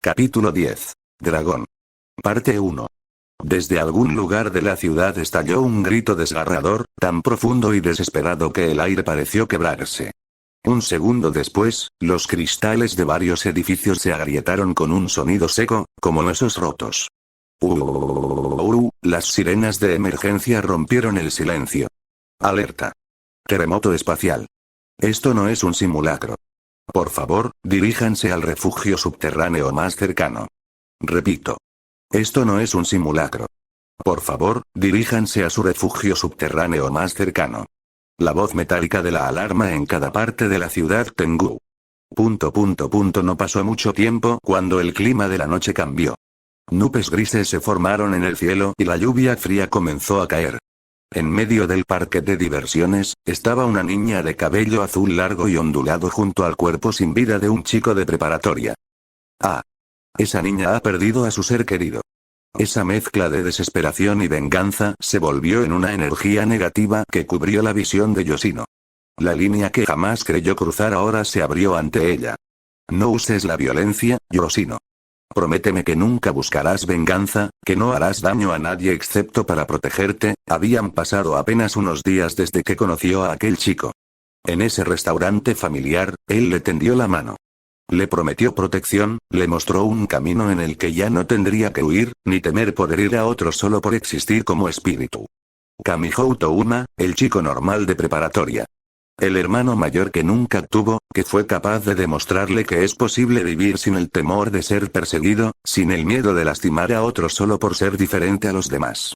Capítulo 10. Dragón. Parte 1. Desde algún lugar de la ciudad estalló un grito desgarrador, tan profundo y desesperado que el aire pareció quebrarse. Un segundo después, los cristales de varios edificios se agrietaron con un sonido seco, como huesos rotos. Las sirenas de emergencia rompieron el silencio. Alerta. Terremoto espacial. Esto no es un simulacro. Por favor, diríjanse al refugio subterráneo más cercano. Repito. Esto no es un simulacro. Por favor, diríjanse a su refugio subterráneo más cercano. La voz metálica de la alarma en cada parte de la ciudad Tengu. No pasó mucho tiempo cuando el clima de la noche cambió. Nubes grises se formaron en el cielo y la lluvia fría comenzó a caer. En medio del parque de diversiones, estaba una niña de cabello azul largo y ondulado junto al cuerpo sin vida de un chico de preparatoria. Ah. Esa niña ha perdido a su ser querido. Esa mezcla de desesperación y venganza se volvió en una energía negativa que cubrió la visión de Yoshino. La línea que jamás creyó cruzar ahora se abrió ante ella. No uses la violencia, Yoshino. Prométeme que nunca buscarás venganza, que no harás daño a nadie excepto para protegerte. Habían pasado apenas unos días desde que conoció a aquel chico. En ese restaurante familiar, él le tendió la mano. Le prometió protección, le mostró un camino en el que ya no tendría que huir, ni temer por herir a otros solo por existir como espíritu. Kamihou Touma, el chico normal de preparatoria. El hermano mayor que nunca tuvo, que fue capaz de demostrarle que es posible vivir sin el temor de ser perseguido, sin el miedo de lastimar a otros solo por ser diferente a los demás.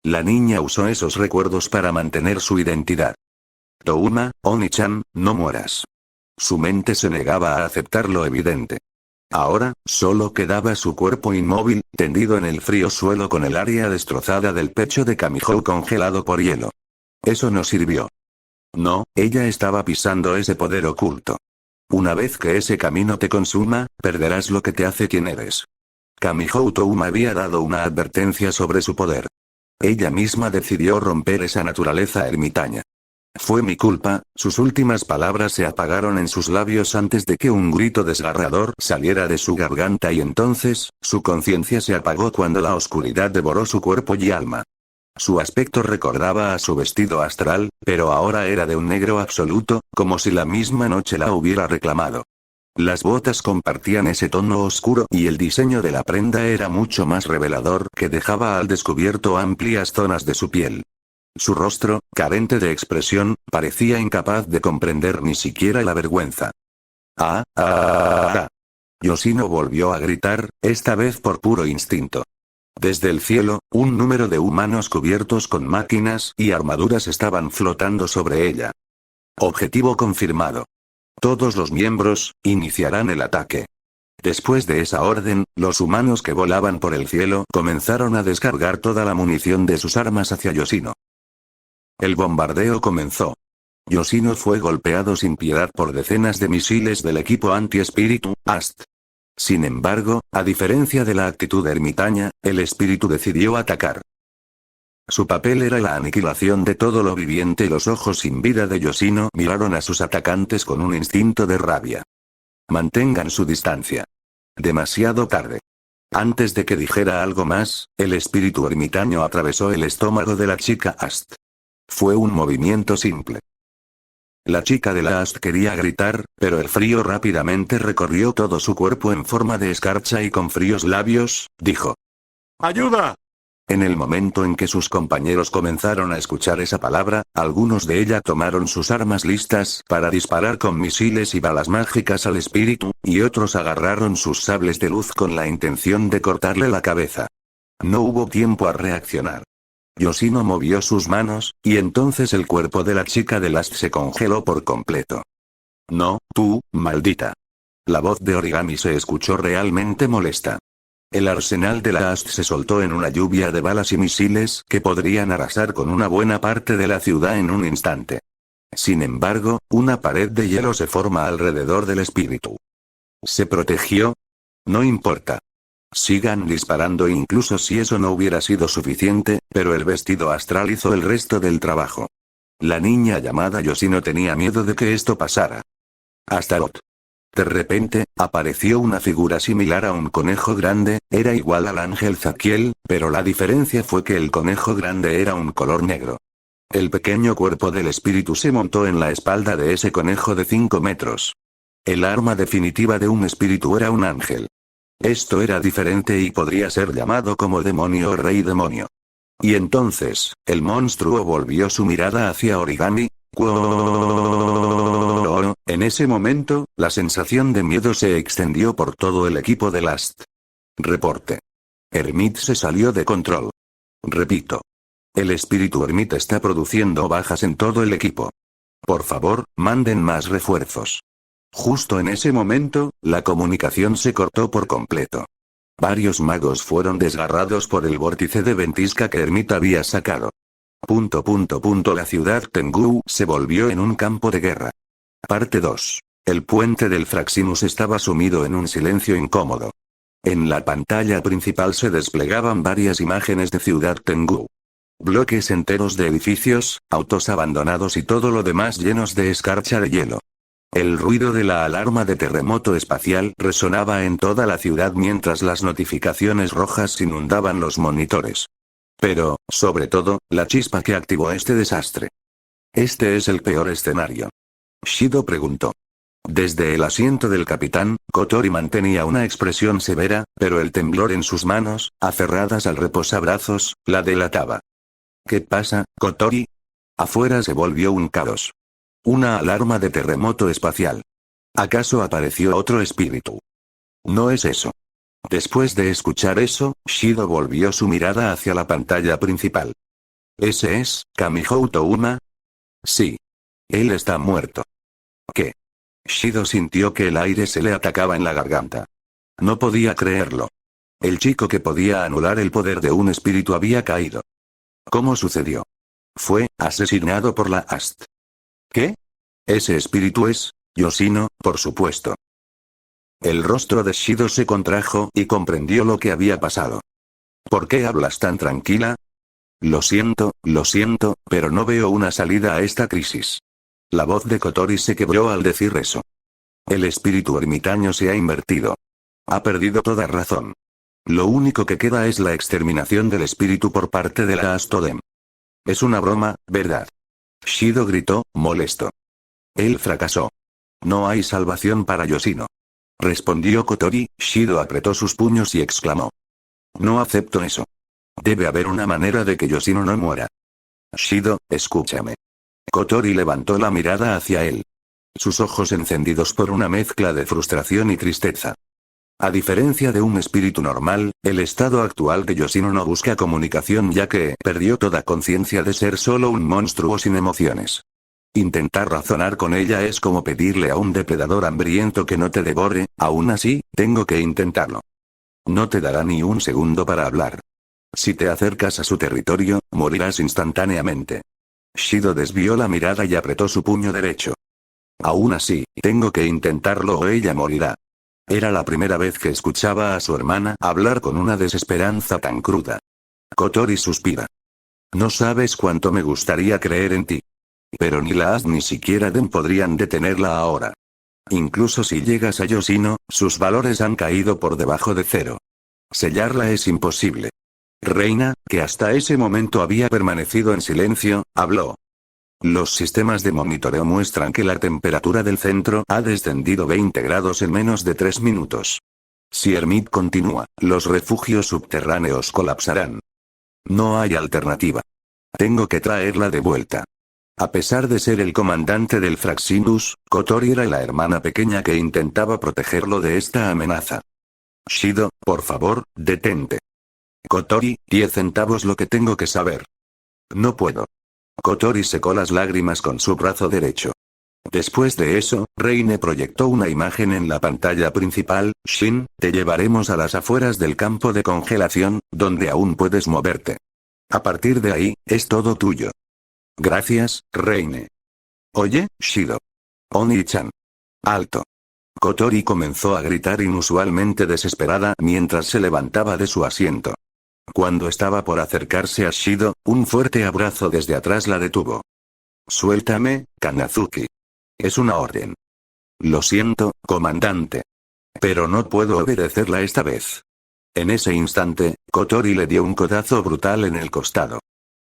La niña usó esos recuerdos para mantener su identidad. Touma, Oni-chan, no mueras. Su mente se negaba a aceptar lo evidente. Ahora, solo quedaba su cuerpo inmóvil, tendido en el frío suelo con el área destrozada del pecho de Kamihou congelado por hielo. Eso no sirvió. No, ella estaba pisando ese poder oculto. Una vez que ese camino te consuma, perderás lo que te hace quien eres. Kamihou Touma había dado una advertencia sobre su poder. Ella misma decidió romper esa naturaleza ermitaña. Fue mi culpa. Sus últimas palabras se apagaron en sus labios antes de que un grito desgarrador saliera de su garganta y entonces, su conciencia se apagó cuando la oscuridad devoró su cuerpo y alma. Su aspecto recordaba a su vestido astral, pero ahora era de un negro absoluto, como si la misma noche la hubiera reclamado. Las botas compartían ese tono oscuro y el diseño de la prenda era mucho más revelador, que dejaba al descubierto amplias zonas de su piel. Su rostro, carente de expresión, parecía incapaz de comprender ni siquiera la vergüenza. Yoshino volvió a gritar, esta vez por puro instinto. Desde el cielo, un número de humanos cubiertos con máquinas y armaduras estaban flotando sobre ella. Objetivo confirmado. Todos los miembros iniciarán el ataque. Después de esa orden, los humanos que volaban por el cielo comenzaron a descargar toda la munición de sus armas hacia Yoshino. El bombardeo comenzó. Yoshino fue golpeado sin piedad por decenas de misiles del equipo anti-espíritu, AST. Sin embargo, a diferencia de la actitud ermitaña, el espíritu decidió atacar. Su papel era la aniquilación de todo lo viviente y los ojos sin vida de Yoshino miraron a sus atacantes con un instinto de rabia. Mantengan su distancia. Demasiado tarde. Antes de que dijera algo más, el espíritu ermitaño atravesó el estómago de la chica AST. Fue un movimiento simple. La chica de la AST quería gritar, pero el frío rápidamente recorrió todo su cuerpo en forma de escarcha y con fríos labios, dijo: ¡Ayuda! En el momento en que sus compañeros comenzaron a escuchar esa palabra, algunos de ella tomaron sus armas listas para disparar con misiles y balas mágicas al espíritu, y otros agarraron sus sables de luz con la intención de cortarle la cabeza. No hubo tiempo a reaccionar. Yoshino movió sus manos, y entonces el cuerpo de la chica de las se congeló por completo. No, tú, maldita. La voz de Origami se escuchó realmente molesta. El arsenal de la AST se soltó en una lluvia de balas y misiles que podrían arrasar con una buena parte de la ciudad en un instante. Sin embargo, una pared de hielo se forma alrededor del espíritu. ¿Se protegió? No importa. Sigan disparando incluso si eso no hubiera sido suficiente, pero el vestido astral hizo el resto del trabajo. La niña llamada Yoshino tenía miedo de que esto pasara. Astaroth. De repente, apareció una figura similar a un conejo grande, era igual al ángel Zaquiel, pero la diferencia fue que el conejo grande era un color negro. El pequeño cuerpo del espíritu se montó en la espalda de ese conejo de 5 metros. El arma definitiva de un espíritu era un ángel. Esto era diferente y podría ser llamado como demonio o rey demonio. Y entonces, el monstruo volvió su mirada hacia Origami. En ese momento, la sensación de miedo se extendió por todo el equipo de Last. Reporte. Hermit se salió de control. Repito. El espíritu Hermit está produciendo bajas en todo el equipo. Por favor, manden más refuerzos. Justo en ese momento, la comunicación se cortó por completo. Varios magos fueron desgarrados por el vórtice de ventisca que Hermit había sacado. La ciudad Tengu se volvió en un campo de guerra. Parte 2. El puente del Fraximus estaba sumido en un silencio incómodo. En la pantalla principal se desplegaban varias imágenes de ciudad Tengu. Bloques enteros de edificios, autos abandonados y todo lo demás llenos de escarcha de hielo. El ruido de la alarma de terremoto espacial resonaba en toda la ciudad mientras las notificaciones rojas inundaban los monitores. Pero, sobre todo, la chispa que activó este desastre. Este es el peor escenario. Shido preguntó. Desde el asiento del capitán, Kotori mantenía una expresión severa, pero el temblor en sus manos, aferradas al reposabrazos, la delataba. ¿Qué pasa, Kotori? Afuera se volvió un caos. Una alarma de terremoto espacial. ¿Acaso apareció otro espíritu? No es eso. Después de escuchar eso, Shido volvió su mirada hacia la pantalla principal. ¿Ese es, Kamihou Touma? Sí. Él está muerto. ¿Qué? Shido sintió que el aire se le atacaba en la garganta. No podía creerlo. El chico que podía anular el poder de un espíritu había caído. ¿Cómo sucedió? Fue asesinado por la AST. ¿Qué? Ese espíritu es Yoshino, por supuesto. El rostro de Shido se contrajo y comprendió lo que había pasado. ¿Por qué hablas tan tranquila? Lo siento, pero no veo una salida a esta crisis. La voz de Kotori se quebró al decir eso. El espíritu ermitaño se ha invertido. Ha perdido toda razón. Lo único que queda es la exterminación del espíritu por parte de la Astodem. Es una broma, ¿verdad? Shido gritó, molesto. Él fracasó. No hay salvación para Yoshino. Respondió Kotori. Shido apretó sus puños y exclamó. No acepto eso. Debe haber una manera de que Yoshino no muera. Shido, escúchame. Kotori levantó la mirada hacia él. Sus ojos encendidos por una mezcla de frustración y tristeza. A diferencia de un espíritu normal, el estado actual de Yoshino no busca comunicación ya que perdió toda conciencia de ser solo un monstruo sin emociones. Intentar razonar con ella es como pedirle a un depredador hambriento que no te devore, aún así, tengo que intentarlo. No te dará ni un segundo para hablar. Si te acercas a su territorio, morirás instantáneamente. Shido desvió la mirada y apretó su puño derecho. Aún así, tengo que intentarlo o ella morirá. Era la primera vez que escuchaba a su hermana hablar con una desesperanza tan cruda. Kotori suspira. No sabes cuánto me gustaría creer en ti. Pero ni la AS ni siquiera Den podrían detenerla ahora. Incluso si llegas a Yoshino, sus valores han caído por debajo de cero. Sellarla es imposible. Reina, que hasta ese momento había permanecido en silencio, habló. Los sistemas de monitoreo muestran que la temperatura del centro ha descendido 20 grados en menos de 3 minutos. Si Hermit continúa, los refugios subterráneos colapsarán. No hay alternativa. Tengo que traerla de vuelta. A pesar de ser el comandante del Fraximus, Kotori era la hermana pequeña que intentaba protegerlo de esta amenaza. Shido, por favor, detente. Kotori, 10 centavos lo que tengo que saber. No puedo. Kotori secó las lágrimas con su brazo derecho. Después de eso, Reine proyectó una imagen en la pantalla principal. Shin, te llevaremos a las afueras del campo de congelación, donde aún puedes moverte. A partir de ahí, es todo tuyo. Gracias, Reine. Oye, Shido. Oni-chan. Alto. Kotori comenzó a gritar inusualmente desesperada mientras se levantaba de su asiento. Cuando estaba por acercarse a Shido, un fuerte abrazo desde atrás la detuvo. Suéltame, Kanazuki. Es una orden. Lo siento, comandante. Pero no puedo obedecerla esta vez. En ese instante, Kotori le dio un codazo brutal en el costado.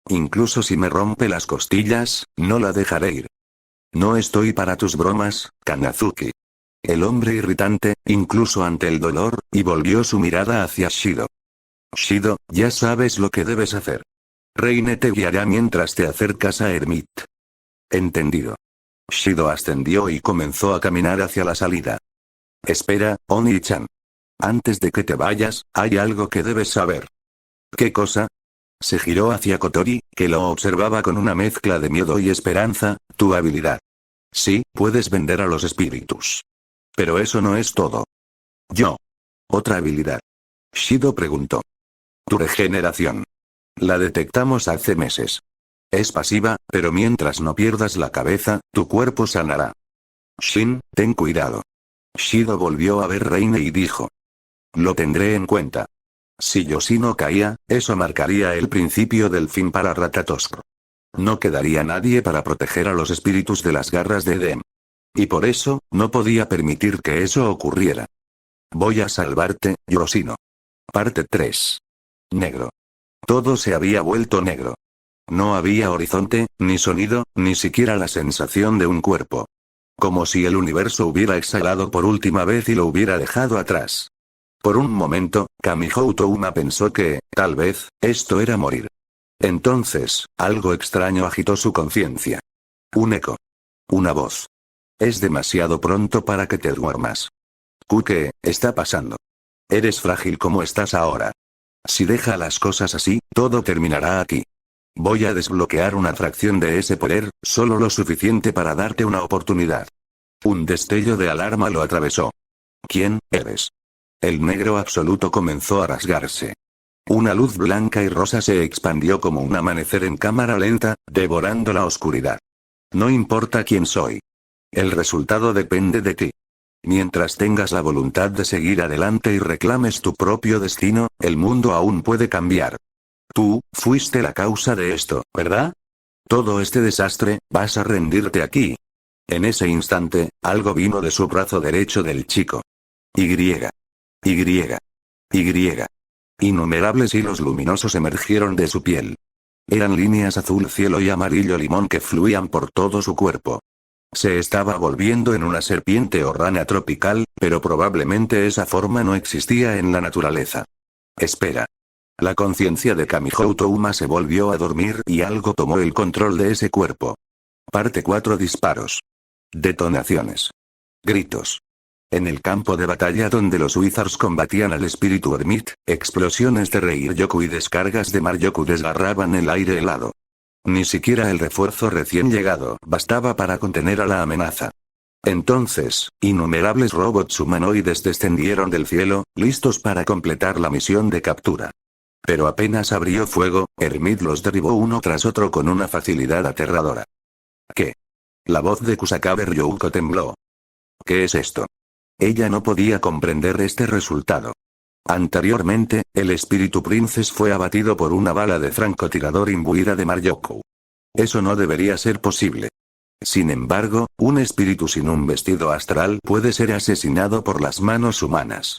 Incluso si me rompe las costillas, no la dejaré ir. No estoy para tus bromas, Kanazuki. El hombre irritante, incluso ante el dolor, y volvió su mirada hacia Shido. Shido, ya sabes lo que debes hacer. Reine te guiará mientras te acercas a Hermit. Entendido. Shido ascendió y comenzó a caminar hacia la salida. Espera, Oni-chan. Antes de que te vayas, hay algo que debes saber. ¿Qué cosa? Se giró hacia Kotori, que lo observaba con una mezcla de miedo y esperanza. Tu habilidad. Sí, puedes vender a los espíritus. Pero eso no es todo. Yo. Otra habilidad. Shido preguntó. Tu regeneración. La detectamos hace meses. Es pasiva, pero mientras no pierdas la cabeza, tu cuerpo sanará. Shin, ten cuidado. Shido volvió a ver Reine y dijo. Lo tendré en cuenta. Si Yoshino caía, eso marcaría el principio del fin para Ratatosk. No quedaría nadie para proteger a los espíritus de las garras de Edem. Y por eso, no podía permitir que eso ocurriera. Voy a salvarte, Yoshino. Parte 3. Negro. Todo se había vuelto negro. No había horizonte, ni sonido, ni siquiera la sensación de un cuerpo. Como si el universo hubiera exhalado por última vez y lo hubiera dejado atrás. Por un momento, Kamihou Touma pensó que, tal vez, esto era morir. Entonces, algo extraño agitó su conciencia. Un eco. Una voz. Es demasiado pronto para que te duermas. ¿Qué está pasando? Eres frágil como estás ahora. Si deja las cosas así, todo terminará aquí. Voy a desbloquear una fracción de ese poder, solo lo suficiente para darte una oportunidad. Un destello de alarma lo atravesó. ¿Quién eres? El negro absoluto comenzó a rasgarse. Una luz blanca y rosa se expandió como un amanecer en cámara lenta, devorando la oscuridad. No importa quién soy. El resultado depende de ti. Mientras tengas la voluntad de seguir adelante y reclames tu propio destino, el mundo aún puede cambiar. Tú, fuiste la causa de esto, ¿verdad? Todo este desastre, vas a rendirte aquí. En ese instante, algo vino de su brazo derecho del chico. Y. Innumerables hilos luminosos emergieron de su piel. Eran líneas azul cielo y amarillo limón que fluían por todo su cuerpo. Se estaba volviendo en una serpiente o rana tropical, pero probablemente esa forma no existía en la naturaleza. Espera. La conciencia de Kamihou Touma se volvió a dormir y algo tomó el control de ese cuerpo. Parte 4. Disparos. Detonaciones. Gritos. En el campo de batalla donde los Wizards combatían al espíritu Hermit, explosiones de Reiryoku y descargas de Maryoku desgarraban el aire helado. Ni siquiera el refuerzo recién llegado bastaba para contener a la amenaza. Entonces, innumerables robots humanoides descendieron del cielo, listos para completar la misión de captura. Pero apenas abrió fuego, Hermit los derribó uno tras otro con una facilidad aterradora. ¿Qué? La voz de Kusakabe Ryouko tembló. ¿Qué es esto? Ella no podía comprender este resultado. Anteriormente, el espíritu Princess fue abatido por una bala de francotirador imbuida de Maryoku. Eso no debería ser posible. Sin embargo, un espíritu sin un vestido astral puede ser asesinado por las manos humanas.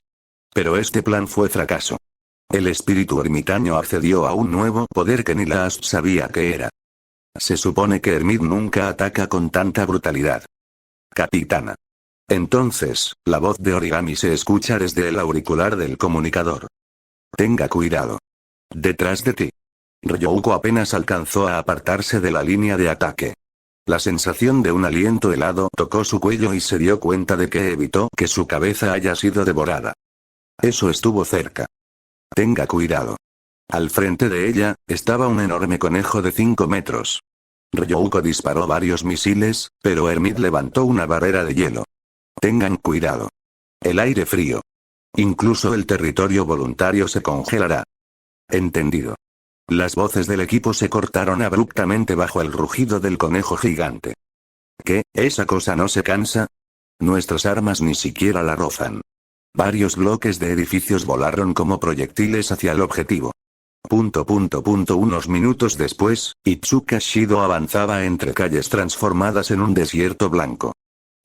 Pero este plan fue fracaso. El espíritu ermitaño accedió a un nuevo poder que ni la Asp sabía que era. Se supone que Hermit nunca ataca con tanta brutalidad. Capitana. Entonces, la voz de Origami se escucha desde el auricular del comunicador. Tenga cuidado. Detrás de ti. Ryouko apenas alcanzó a apartarse de la línea de ataque. La sensación de un aliento helado tocó su cuello y se dio cuenta de que evitó que su cabeza haya sido devorada. Eso estuvo cerca. Tenga cuidado. Al frente de ella, estaba un enorme conejo de 5 metros. Ryouko disparó varios misiles, pero Hermit levantó una barrera de hielo. Tengan cuidado. El aire frío. Incluso el territorio voluntario se congelará. Entendido. Las voces del equipo se cortaron abruptamente bajo el rugido del conejo gigante. ¿Qué? ¿Esa cosa no se cansa? Nuestras armas ni siquiera la rozan. Varios bloques de edificios volaron como proyectiles hacia el objetivo. Unos minutos después, Itsuka Shido avanzaba entre calles transformadas en un desierto blanco.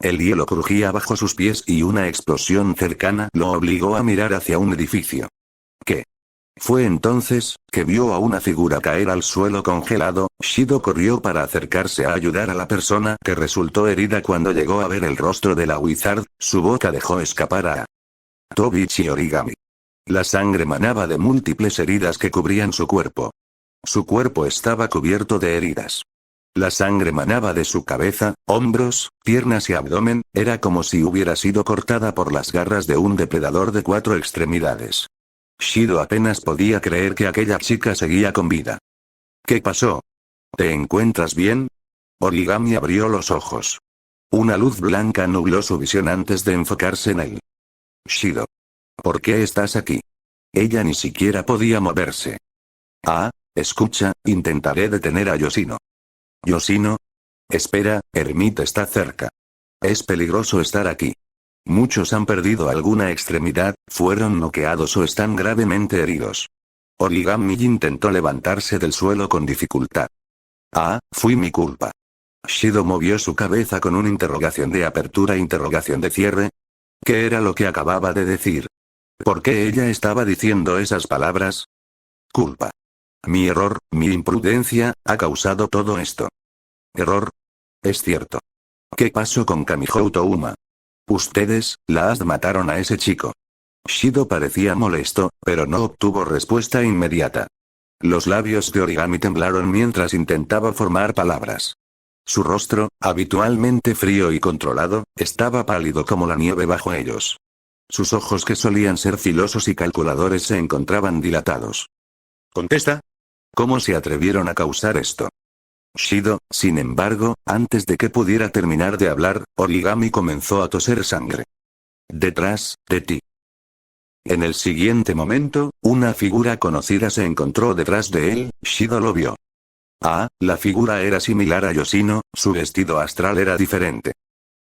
El hielo crujía bajo sus pies y una explosión cercana lo obligó a mirar hacia un edificio. ¿Qué? Fue entonces que vio a una figura caer al suelo congelado. Shido corrió para acercarse a ayudar a la persona que resultó herida. Cuando llegó a ver el rostro de la Wizard, su boca dejó escapar a Tobichi Origami. La sangre manaba de múltiples heridas que cubrían su cuerpo. Su cuerpo estaba cubierto de heridas. La sangre manaba de su cabeza, hombros, piernas y abdomen. Era como si hubiera sido cortada por las garras de un depredador de 4 extremidades. Shido apenas podía creer que aquella chica seguía con vida. ¿Qué pasó? ¿Te encuentras bien? Origami abrió los ojos. Una luz blanca nubló su visión antes de enfocarse en él. Shido. ¿Por qué estás aquí? Ella ni siquiera podía moverse. Ah, escucha, intentaré detener a Yoshino. ¿Yoshino? Espera, Hermit está cerca. Es peligroso estar aquí. Muchos han perdido alguna extremidad, fueron noqueados o están gravemente heridos. Origami intentó levantarse del suelo con dificultad. Ah, fui mi culpa. Shido movió su cabeza con una interrogación de apertura, interrogación de cierre. ¿Qué era lo que acababa de decir? ¿Por qué ella estaba diciendo esas palabras? Culpa. Mi error, mi imprudencia, ha causado todo esto. ¿Error? Es cierto. ¿Qué pasó con Kamihou Touma? Ustedes, mataron a ese chico. Shido parecía molesto, pero no obtuvo respuesta inmediata. Los labios de Origami temblaron mientras intentaba formar palabras. Su rostro, habitualmente frío y controlado, estaba pálido como la nieve bajo ellos. Sus ojos, que solían ser filosos y calculadores, se encontraban dilatados. ¿Contesta? ¿Cómo se atrevieron a causar esto? Shido, sin embargo, antes de que pudiera terminar de hablar, Origami comenzó a toser sangre. Detrás de ti. En el siguiente momento, una figura conocida se encontró detrás de él. Shido lo vio. Ah, la figura era similar a Yoshino, su vestido astral era diferente.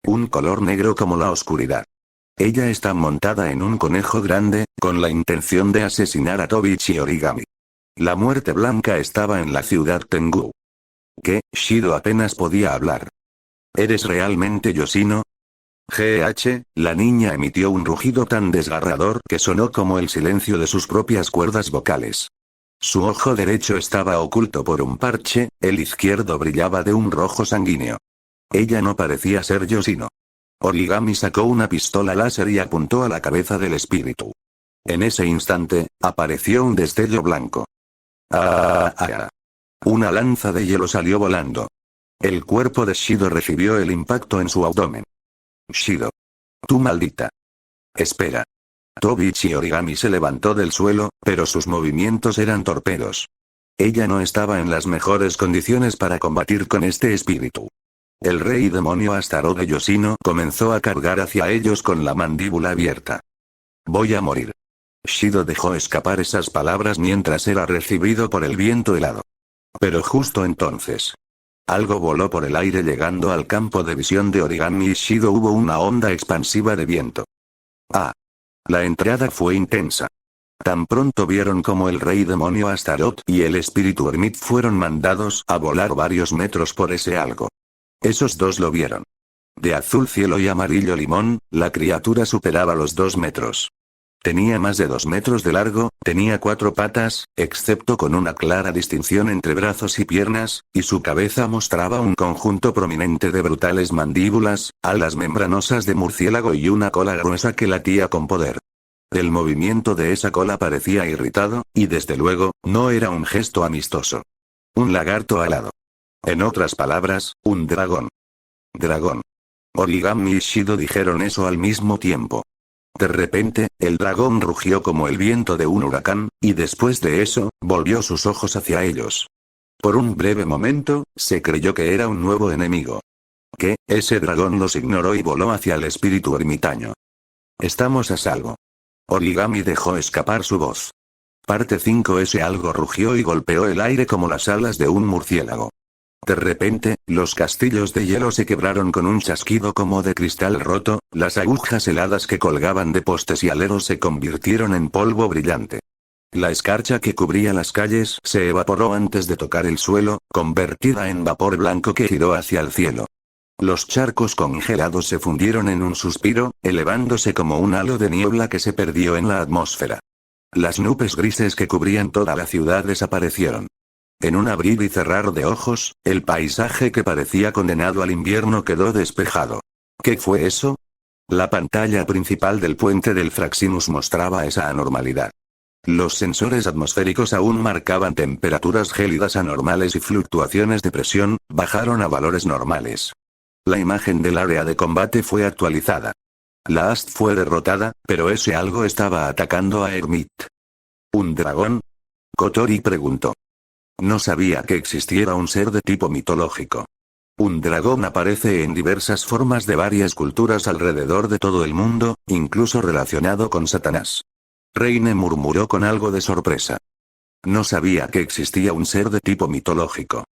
Un color negro como la oscuridad. Ella está montada en un conejo grande, con la intención de asesinar a Tobichi Origami. La muerte blanca estaba en la ciudad Tengu. ¿Qué? Shido apenas podía hablar. ¿Eres realmente Yoshino? GH, la niña emitió un rugido tan desgarrador que sonó como el silencio de sus propias cuerdas vocales. Su ojo derecho estaba oculto por un parche, el izquierdo brillaba de un rojo sanguíneo. Ella no parecía ser Yoshino. Origami sacó una pistola láser y apuntó a la cabeza del espíritu. En ese instante, apareció un destello blanco. Una lanza de hielo salió volando. El cuerpo de Shido recibió el impacto en su abdomen. Shido. Tú maldita. Espera. Tobichi Origami se levantó del suelo, pero sus movimientos eran torpedos. Ella no estaba en las mejores condiciones para combatir con este espíritu. El rey demonio Astaroth de Yoshino comenzó a cargar hacia ellos con la mandíbula abierta. Voy a morir. Shido dejó escapar esas palabras mientras era recibido por el viento helado. Pero justo entonces, algo voló por el aire llegando al campo de visión de Origami y Shido. Hubo una onda expansiva de viento. La entrada fue intensa. Tan pronto vieron como el rey demonio Astaroth y el espíritu Hermit fueron mandados a volar varios metros por ese algo. Esos dos lo vieron. De azul cielo y amarillo limón, la criatura superaba los 2 metros. Tenía más de 2 metros de largo, tenía 4 patas, excepto con una clara distinción entre brazos y piernas, y su cabeza mostraba un conjunto prominente de brutales mandíbulas, alas membranosas de murciélago y una cola gruesa que latía con poder. El movimiento de esa cola parecía irritado, y desde luego, no era un gesto amistoso. Un lagarto alado. En otras palabras, un dragón. Dragón. Origami y Shido dijeron eso al mismo tiempo. De repente, el dragón rugió como el viento de un huracán, y después de eso, volvió sus ojos hacia ellos. Por un breve momento, se creyó que era un nuevo enemigo. ¿Qué? Ese dragón los ignoró y voló hacia el espíritu ermitaño. Estamos a salvo. Origami dejó escapar su voz. Parte 5. Ese algo rugió y golpeó el aire como las alas de un murciélago. De repente, los castillos de hielo se quebraron con un chasquido como de cristal roto, las agujas heladas que colgaban de postes y aleros se convirtieron en polvo brillante. La escarcha que cubría las calles se evaporó antes de tocar el suelo, convertida en vapor blanco que giró hacia el cielo. Los charcos congelados se fundieron en un suspiro, elevándose como un halo de niebla que se perdió en la atmósfera. Las nubes grises que cubrían toda la ciudad desaparecieron. En un abrir y cerrar de ojos, el paisaje que parecía condenado al invierno quedó despejado. ¿Qué fue eso? La pantalla principal del puente del Fraximus mostraba esa anormalidad. Los sensores atmosféricos aún marcaban temperaturas gélidas anormales y fluctuaciones de presión, bajaron a valores normales. La imagen del área de combate fue actualizada. La AST fue derrotada, pero ese algo estaba atacando a Hermit. ¿Un dragón? Kotori preguntó. No sabía que existiera un ser de tipo mitológico. Un dragón aparece en diversas formas de varias culturas alrededor de todo el mundo, incluso relacionado con Satanás. Reine murmuró con algo de sorpresa. No sabía que existía un ser de tipo mitológico.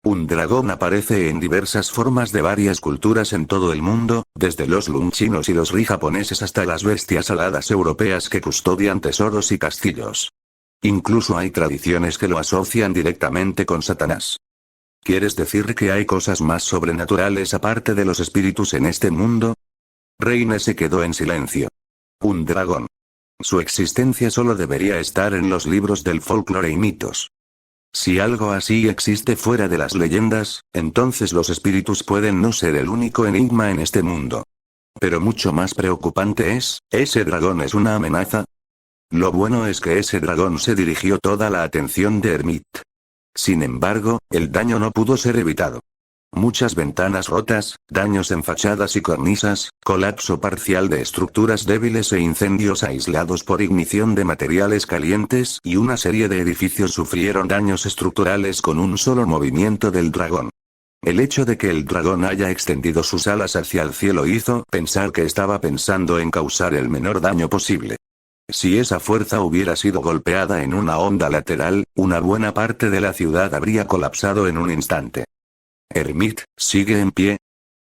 Un dragón aparece en diversas formas de varias culturas en todo el mundo, desde los Lun chinos y los Ri japoneses hasta las bestias aladas europeas que custodian tesoros y castillos. Incluso hay tradiciones que lo asocian directamente con Satanás. ¿Quieres decir que hay cosas más sobrenaturales aparte de los espíritus en este mundo? Reine se quedó en silencio. Un dragón. Su existencia solo debería estar en los libros del folclore y mitos. Si algo así existe fuera de las leyendas, entonces los espíritus pueden no ser el único enigma en este mundo. Pero mucho más preocupante es, ¿ese dragón es una amenaza? Lo bueno es que ese dragón se dirigió toda la atención de Hermit. Sin embargo, el daño no pudo ser evitado. Muchas ventanas rotas, daños en fachadas y cornisas, colapso parcial de estructuras débiles e incendios aislados por ignición de materiales calientes y una serie de edificios sufrieron daños estructurales con un solo movimiento del dragón. El hecho de que el dragón haya extendido sus alas hacia el cielo hizo pensar que estaba pensando en causar el menor daño posible. Si esa fuerza hubiera sido golpeada en una onda lateral, una buena parte de la ciudad habría colapsado en un instante. Hermit, ¿sigue en pie?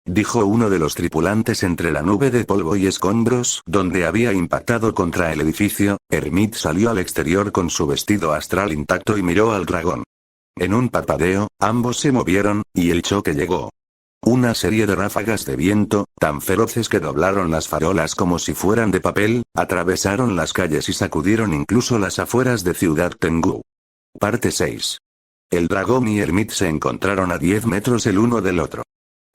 Dijo uno de los tripulantes entre la nube de polvo y escombros donde había impactado contra el edificio. Hermit salió al exterior con su vestido astral intacto y miró al dragón. En un parpadeo, ambos se movieron, y el choque llegó. Una serie de ráfagas de viento, tan feroces que doblaron las farolas como si fueran de papel, atravesaron las calles y sacudieron incluso las afueras de Ciudad Tengu. Parte 6. El dragón y Hermit se encontraron a 10 metros el uno del otro.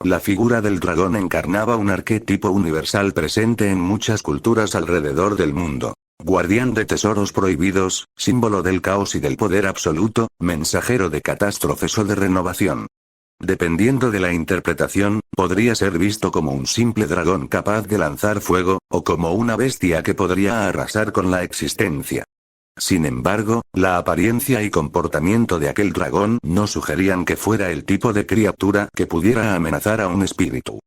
La figura del dragón encarnaba un arquetipo universal presente en muchas culturas alrededor del mundo. Guardián de tesoros prohibidos, símbolo del caos y del poder absoluto, mensajero de catástrofes o de renovación. Dependiendo de la interpretación, podría ser visto como un simple dragón capaz de lanzar fuego, o como una bestia que podría arrasar con la existencia. Sin embargo, la apariencia y comportamiento de aquel dragón no sugerían que fuera el tipo de criatura que pudiera amenazar a un espíritu.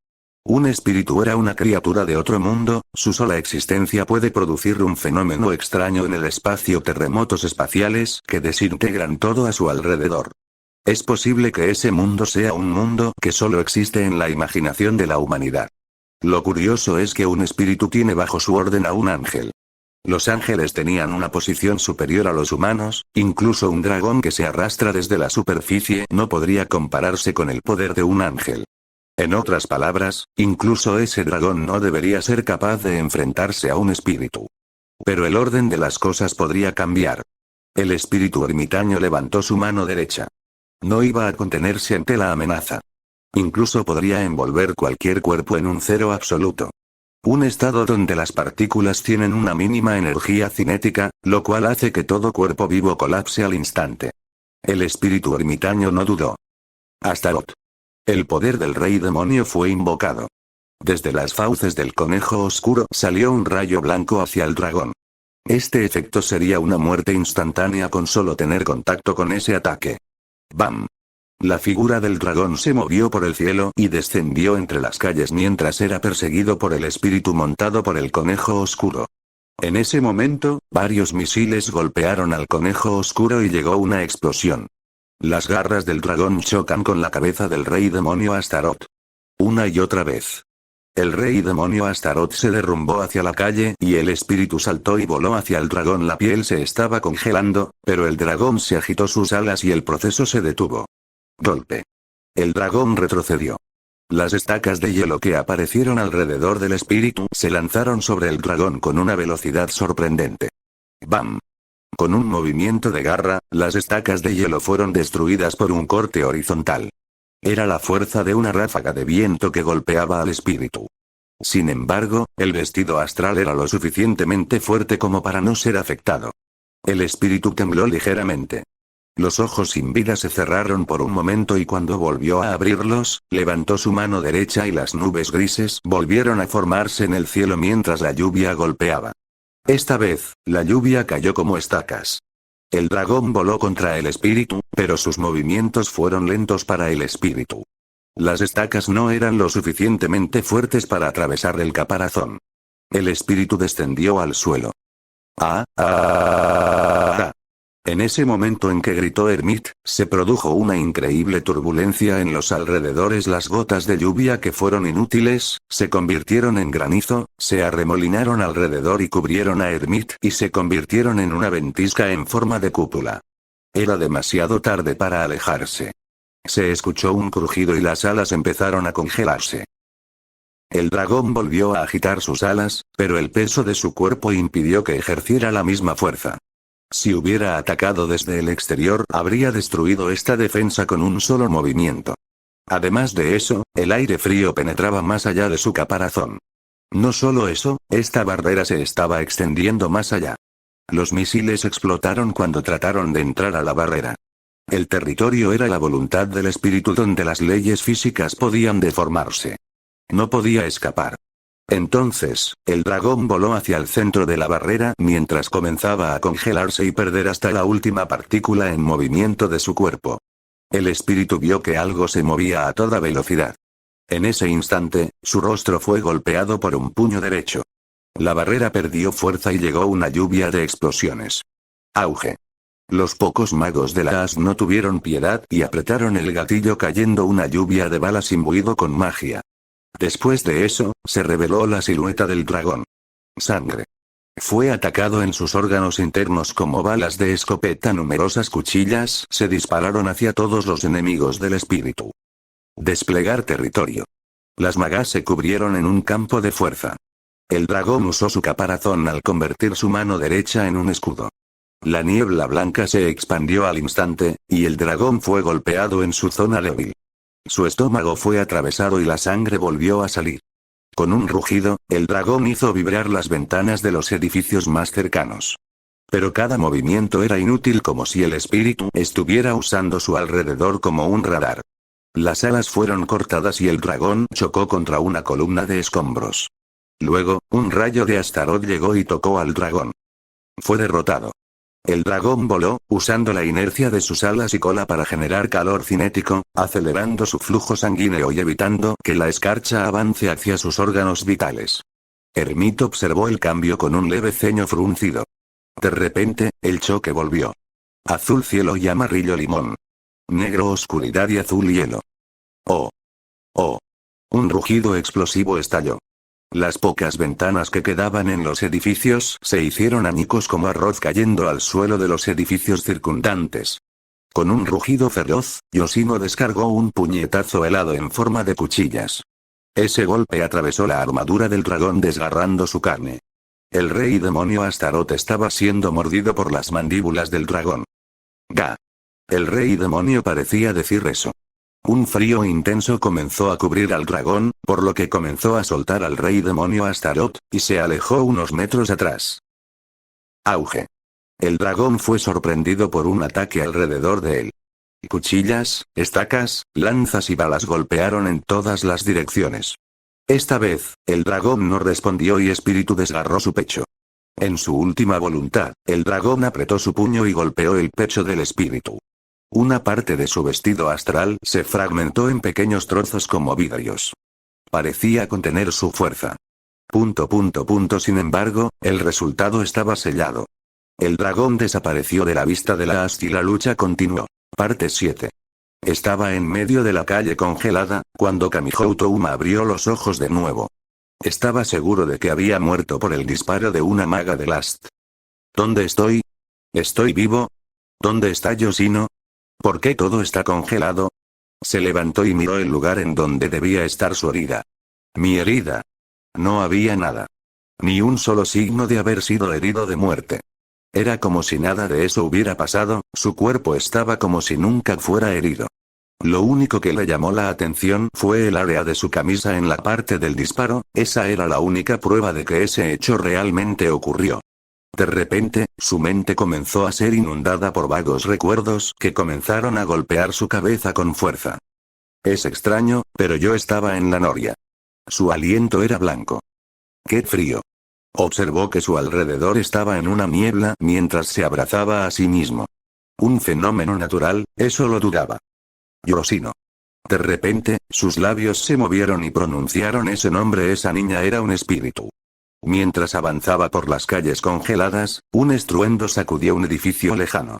Un espíritu era una criatura de otro mundo, su sola existencia puede producir un fenómeno extraño en el espacio, terremotos espaciales que desintegran todo a su alrededor. Es posible que ese mundo sea un mundo que solo existe en la imaginación de la humanidad. Lo curioso es que un espíritu tiene bajo su orden a un ángel. Los ángeles tenían una posición superior a los humanos, incluso un dragón que se arrastra desde la superficie no podría compararse con el poder de un ángel. En otras palabras, incluso ese dragón no debería ser capaz de enfrentarse a un espíritu. Pero el orden de las cosas podría cambiar. El espíritu ermitaño levantó su mano derecha. No iba a contenerse ante la amenaza. Incluso podría envolver cualquier cuerpo en un cero absoluto. Un estado donde las partículas tienen una mínima energía cinética, lo cual hace que todo cuerpo vivo colapse al instante. El espíritu ermitaño no dudó. Astaroth. El poder del rey demonio fue invocado. Desde las fauces del conejo oscuro salió un rayo blanco hacia el dragón. Este efecto sería una muerte instantánea con solo tener contacto con ese ataque. ¡Bam! La figura del dragón se movió por el cielo y descendió entre las calles mientras era perseguido por el espíritu montado por el conejo oscuro. En ese momento, varios misiles golpearon al conejo oscuro y llegó una explosión. Las garras del dragón chocan con la cabeza del rey demonio Astaroth. Una y otra vez. El rey demonio Astaroth se derrumbó hacia la calle y el espíritu saltó y voló hacia el dragón. La piel se estaba congelando, pero el dragón se agitó sus alas y el proceso se detuvo. Golpe. El dragón retrocedió. Las estacas de hielo que aparecieron alrededor del espíritu se lanzaron sobre el dragón con una velocidad sorprendente. ¡Bam! Con un movimiento de garra, las estacas de hielo fueron destruidas por un corte horizontal. Era la fuerza de una ráfaga de viento que golpeaba al espíritu. Sin embargo, el vestido astral era lo suficientemente fuerte como para no ser afectado. El espíritu tembló ligeramente. Los ojos sin vida se cerraron por un momento y cuando volvió a abrirlos, levantó su mano derecha y las nubes grises volvieron a formarse en el cielo mientras la lluvia golpeaba. Esta vez, la lluvia cayó como estacas. El dragón voló contra el espíritu, pero sus movimientos fueron lentos para el espíritu. Las estacas no eran lo suficientemente fuertes para atravesar el caparazón. El espíritu descendió al suelo. ¡Ah! ¡Ah! En ese momento en que gritó Hermit, se produjo una increíble turbulencia en los alrededores. Las gotas de lluvia que fueron inútiles, se convirtieron en granizo, se arremolinaron alrededor y cubrieron a Hermit y se convirtieron en una ventisca en forma de cúpula. Era demasiado tarde para alejarse. Se escuchó un crujido y las alas empezaron a congelarse. El dragón volvió a agitar sus alas, pero el peso de su cuerpo impidió que ejerciera la misma fuerza. Si hubiera atacado desde el exterior, habría destruido esta defensa con un solo movimiento. Además de eso, el aire frío penetraba más allá de su caparazón. No solo eso, esta barrera se estaba extendiendo más allá. Los misiles explotaron cuando trataron de entrar a la barrera. El territorio era la voluntad del espíritu donde las leyes físicas podían deformarse. No podía escapar. Entonces, el dragón voló hacia el centro de la barrera mientras comenzaba a congelarse y perder hasta la última partícula en movimiento de su cuerpo. El espíritu vio que algo se movía a toda velocidad. En ese instante, su rostro fue golpeado por un puño derecho. La barrera perdió fuerza y llegó una lluvia de explosiones. Auge. Los pocos magos de la AS no tuvieron piedad y apretaron el gatillo cayendo una lluvia de balas imbuido con magia. Después de eso, se reveló la silueta del dragón. Sangre. Fue atacado en sus órganos internos como balas de escopeta. Numerosas cuchillas se dispararon hacia todos los enemigos del espíritu. Desplegar territorio. Las magas se cubrieron en un campo de fuerza. El dragón usó su caparazón al convertir su mano derecha en un escudo. La niebla blanca se expandió al instante, y el dragón fue golpeado en su zona débil. Su estómago fue atravesado y la sangre volvió a salir. Con un rugido, el dragón hizo vibrar las ventanas de los edificios más cercanos. Pero cada movimiento era inútil, como si el espíritu estuviera usando su alrededor como un radar. Las alas fueron cortadas y el dragón chocó contra una columna de escombros. Luego, un rayo de Astaroth llegó y tocó al dragón. Fue derrotado. El dragón voló, usando la inercia de sus alas y cola para generar calor cinético, acelerando su flujo sanguíneo y evitando que la escarcha avance hacia sus órganos vitales. Hermit observó el cambio con un leve ceño fruncido. De repente, el choque volvió. Azul cielo y amarillo limón. Negro oscuridad y azul hielo. ¡Oh! ¡Oh! Un rugido explosivo estalló. Las pocas ventanas que quedaban en los edificios se hicieron añicos como arroz cayendo al suelo de los edificios circundantes. Con un rugido feroz, Yoshino descargó un puñetazo helado en forma de cuchillas. Ese golpe atravesó la armadura del dragón desgarrando su carne. El rey demonio Astaroth estaba siendo mordido por las mandíbulas del dragón. ¡Ga! El rey demonio parecía decir eso. Un frío intenso comenzó a cubrir al dragón, por lo que comenzó a soltar al rey demonio Astaroth, y se alejó unos metros atrás. Auge. El dragón fue sorprendido por un ataque alrededor de él. Cuchillas, estacas, lanzas y balas golpearon en todas las direcciones. Esta vez, el dragón no respondió y Espíritu desgarró su pecho. En su última voluntad, el dragón apretó su puño y golpeó el pecho del espíritu. Una parte de su vestido astral se fragmentó en pequeños trozos como vidrios. Parecía contener su fuerza. Sin embargo, el resultado estaba sellado. El dragón desapareció de la vista de la AS y la lucha continuó. Parte 7. Estaba en medio de la calle congelada, cuando Kamihou Touma abrió los ojos de nuevo. Estaba seguro de que había muerto por el disparo de una maga de Last. ¿Dónde estoy? ¿Estoy vivo? ¿Dónde está Yoshino? ¿Por qué todo está congelado? Se levantó y miró el lugar en donde debía estar su herida. Mi herida. No había nada. Ni un solo signo de haber sido herido de muerte. Era como si nada de eso hubiera pasado, su cuerpo estaba como si nunca fuera herido. Lo único que le llamó la atención fue el área de su camisa en la parte del disparo, esa era la única prueba de que ese hecho realmente ocurrió. De repente, su mente comenzó a ser inundada por vagos recuerdos que comenzaron a golpear su cabeza con fuerza. Es extraño, pero yo estaba en la noria. Su aliento era blanco. ¡Qué frío! Observó que su alrededor estaba en una niebla mientras se abrazaba a sí mismo. Un fenómeno natural, eso lo dudaba. Yoshino. De repente, sus labios se movieron y pronunciaron ese nombre. Esa niña era un espíritu. Mientras avanzaba por las calles congeladas, un estruendo sacudió un edificio lejano.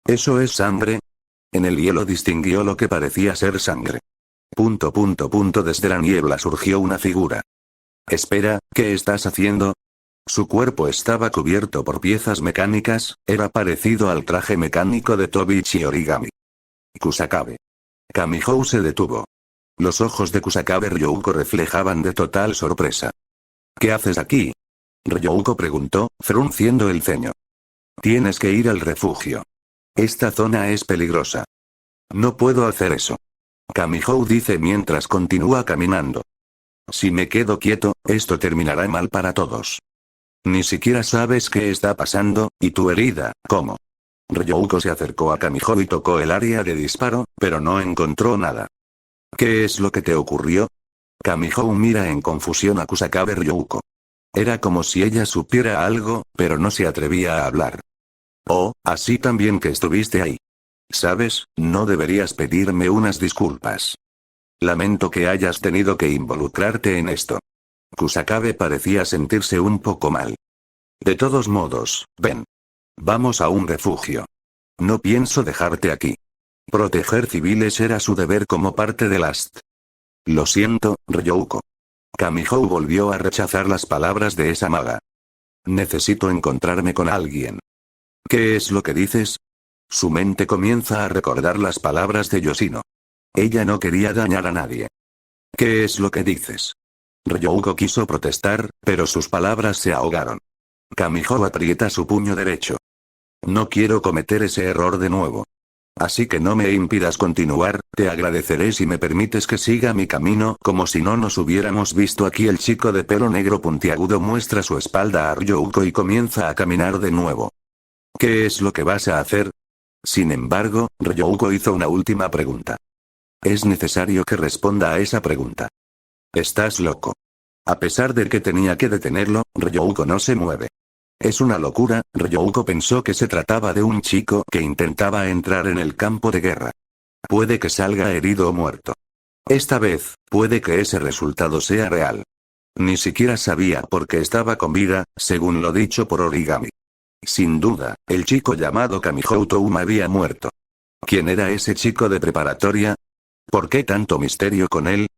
¿Eso es sangre? En el hielo distinguió lo que parecía ser sangre. Desde la niebla surgió una figura. Espera, ¿qué estás haciendo? Su cuerpo estaba cubierto por piezas mecánicas, era parecido al traje mecánico de Tobichi Origami. Kusakabe. Kamihou se detuvo. Los ojos de Kusakabe Ryouko reflejaban de total sorpresa. ¿Qué haces aquí? Ryouko preguntó, frunciendo el ceño. Tienes que ir al refugio. Esta zona es peligrosa. No puedo hacer eso. Kamihou dice mientras continúa caminando. Si me quedo quieto, esto terminará mal para todos. Ni siquiera sabes qué está pasando, y tu herida, ¿cómo? Ryouko se acercó a Kamihou y tocó el área de disparo, pero no encontró nada. ¿Qué es lo que te ocurrió? Kamihou mira en confusión a Kusakabe Ryouko. Era como si ella supiera algo, pero no se atrevía a hablar. Oh, así también que estuviste ahí. Sabes, no deberías pedirme unas disculpas. Lamento que hayas tenido que involucrarte en esto. Kusakabe parecía sentirse un poco mal. De todos modos, ven. Vamos a un refugio. No pienso dejarte aquí. Proteger civiles era su deber como parte de Last. Lo siento, Ryouko. Kamihou volvió a rechazar las palabras de esa maga. Necesito encontrarme con alguien. ¿Qué es lo que dices? Su mente comienza a recordar las palabras de Yoshino. Ella no quería dañar a nadie. ¿Qué es lo que dices? Ryouko quiso protestar, pero sus palabras se ahogaron. Kamihou aprieta su puño derecho. No quiero cometer ese error de nuevo. Así que no me impidas continuar, te agradeceré si me permites que siga mi camino como si no nos hubiéramos visto aquí. El chico de pelo negro puntiagudo muestra su espalda a Ryouko y comienza a caminar de nuevo. ¿Qué es lo que vas a hacer? Sin embargo, Ryouko hizo una última pregunta. Es necesario que responda a esa pregunta. ¿Estás loco? A pesar de que tenía que detenerlo, Ryouko no se mueve. Es una locura, Ryouko pensó que se trataba de un chico que intentaba entrar en el campo de guerra. Puede que salga herido o muerto. Esta vez, puede que ese resultado sea real. Ni siquiera sabía por qué estaba con vida, según lo dicho por Origami. Sin duda, el chico llamado Kamihou Touma había muerto. ¿Quién era ese chico de preparatoria? ¿Por qué tanto misterio con él?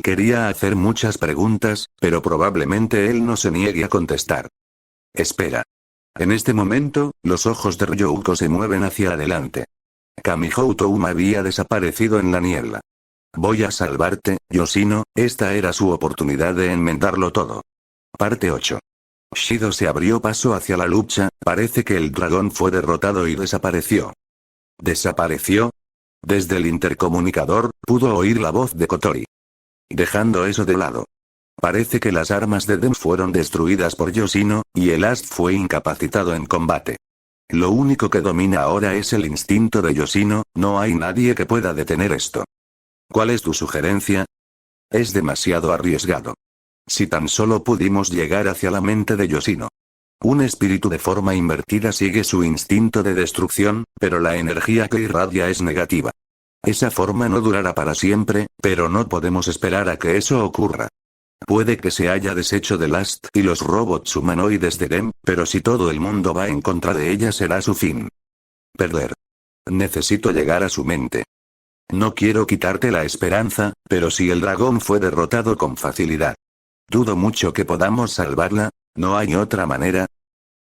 Quería hacer muchas preguntas, pero probablemente él no se niegue a contestar. Espera. En este momento, los ojos de Ryouko se mueven hacia adelante. Kamihou Touma había desaparecido en la niebla. Voy a salvarte, Yoshino, esta era su oportunidad de enmendarlo todo. Parte 8. Shido se abrió paso hacia la lucha, parece que el dragón fue derrotado y desapareció. ¿Desapareció? Desde el intercomunicador, pudo oír la voz de Kotori. Dejando eso de lado. Parece que las armas de Dem fueron destruidas por Yoshino, y el Ast fue incapacitado en combate. Lo único que domina ahora es el instinto de Yoshino, no hay nadie que pueda detener esto. ¿Cuál es tu sugerencia? Es demasiado arriesgado. Si tan solo pudimos llegar hacia la mente de Yoshino. Un espíritu de forma invertida sigue su instinto de destrucción, pero la energía que irradia es negativa. Esa forma no durará para siempre, pero no podemos esperar a que eso ocurra. Puede que se haya deshecho de Last y los robots humanoides de Dem, pero si todo el mundo va en contra de ella será su fin. Perder. Necesito llegar a su mente. No quiero quitarte la esperanza, pero si el dragón fue derrotado con facilidad. Dudo mucho que podamos salvarla, ¿no hay otra manera?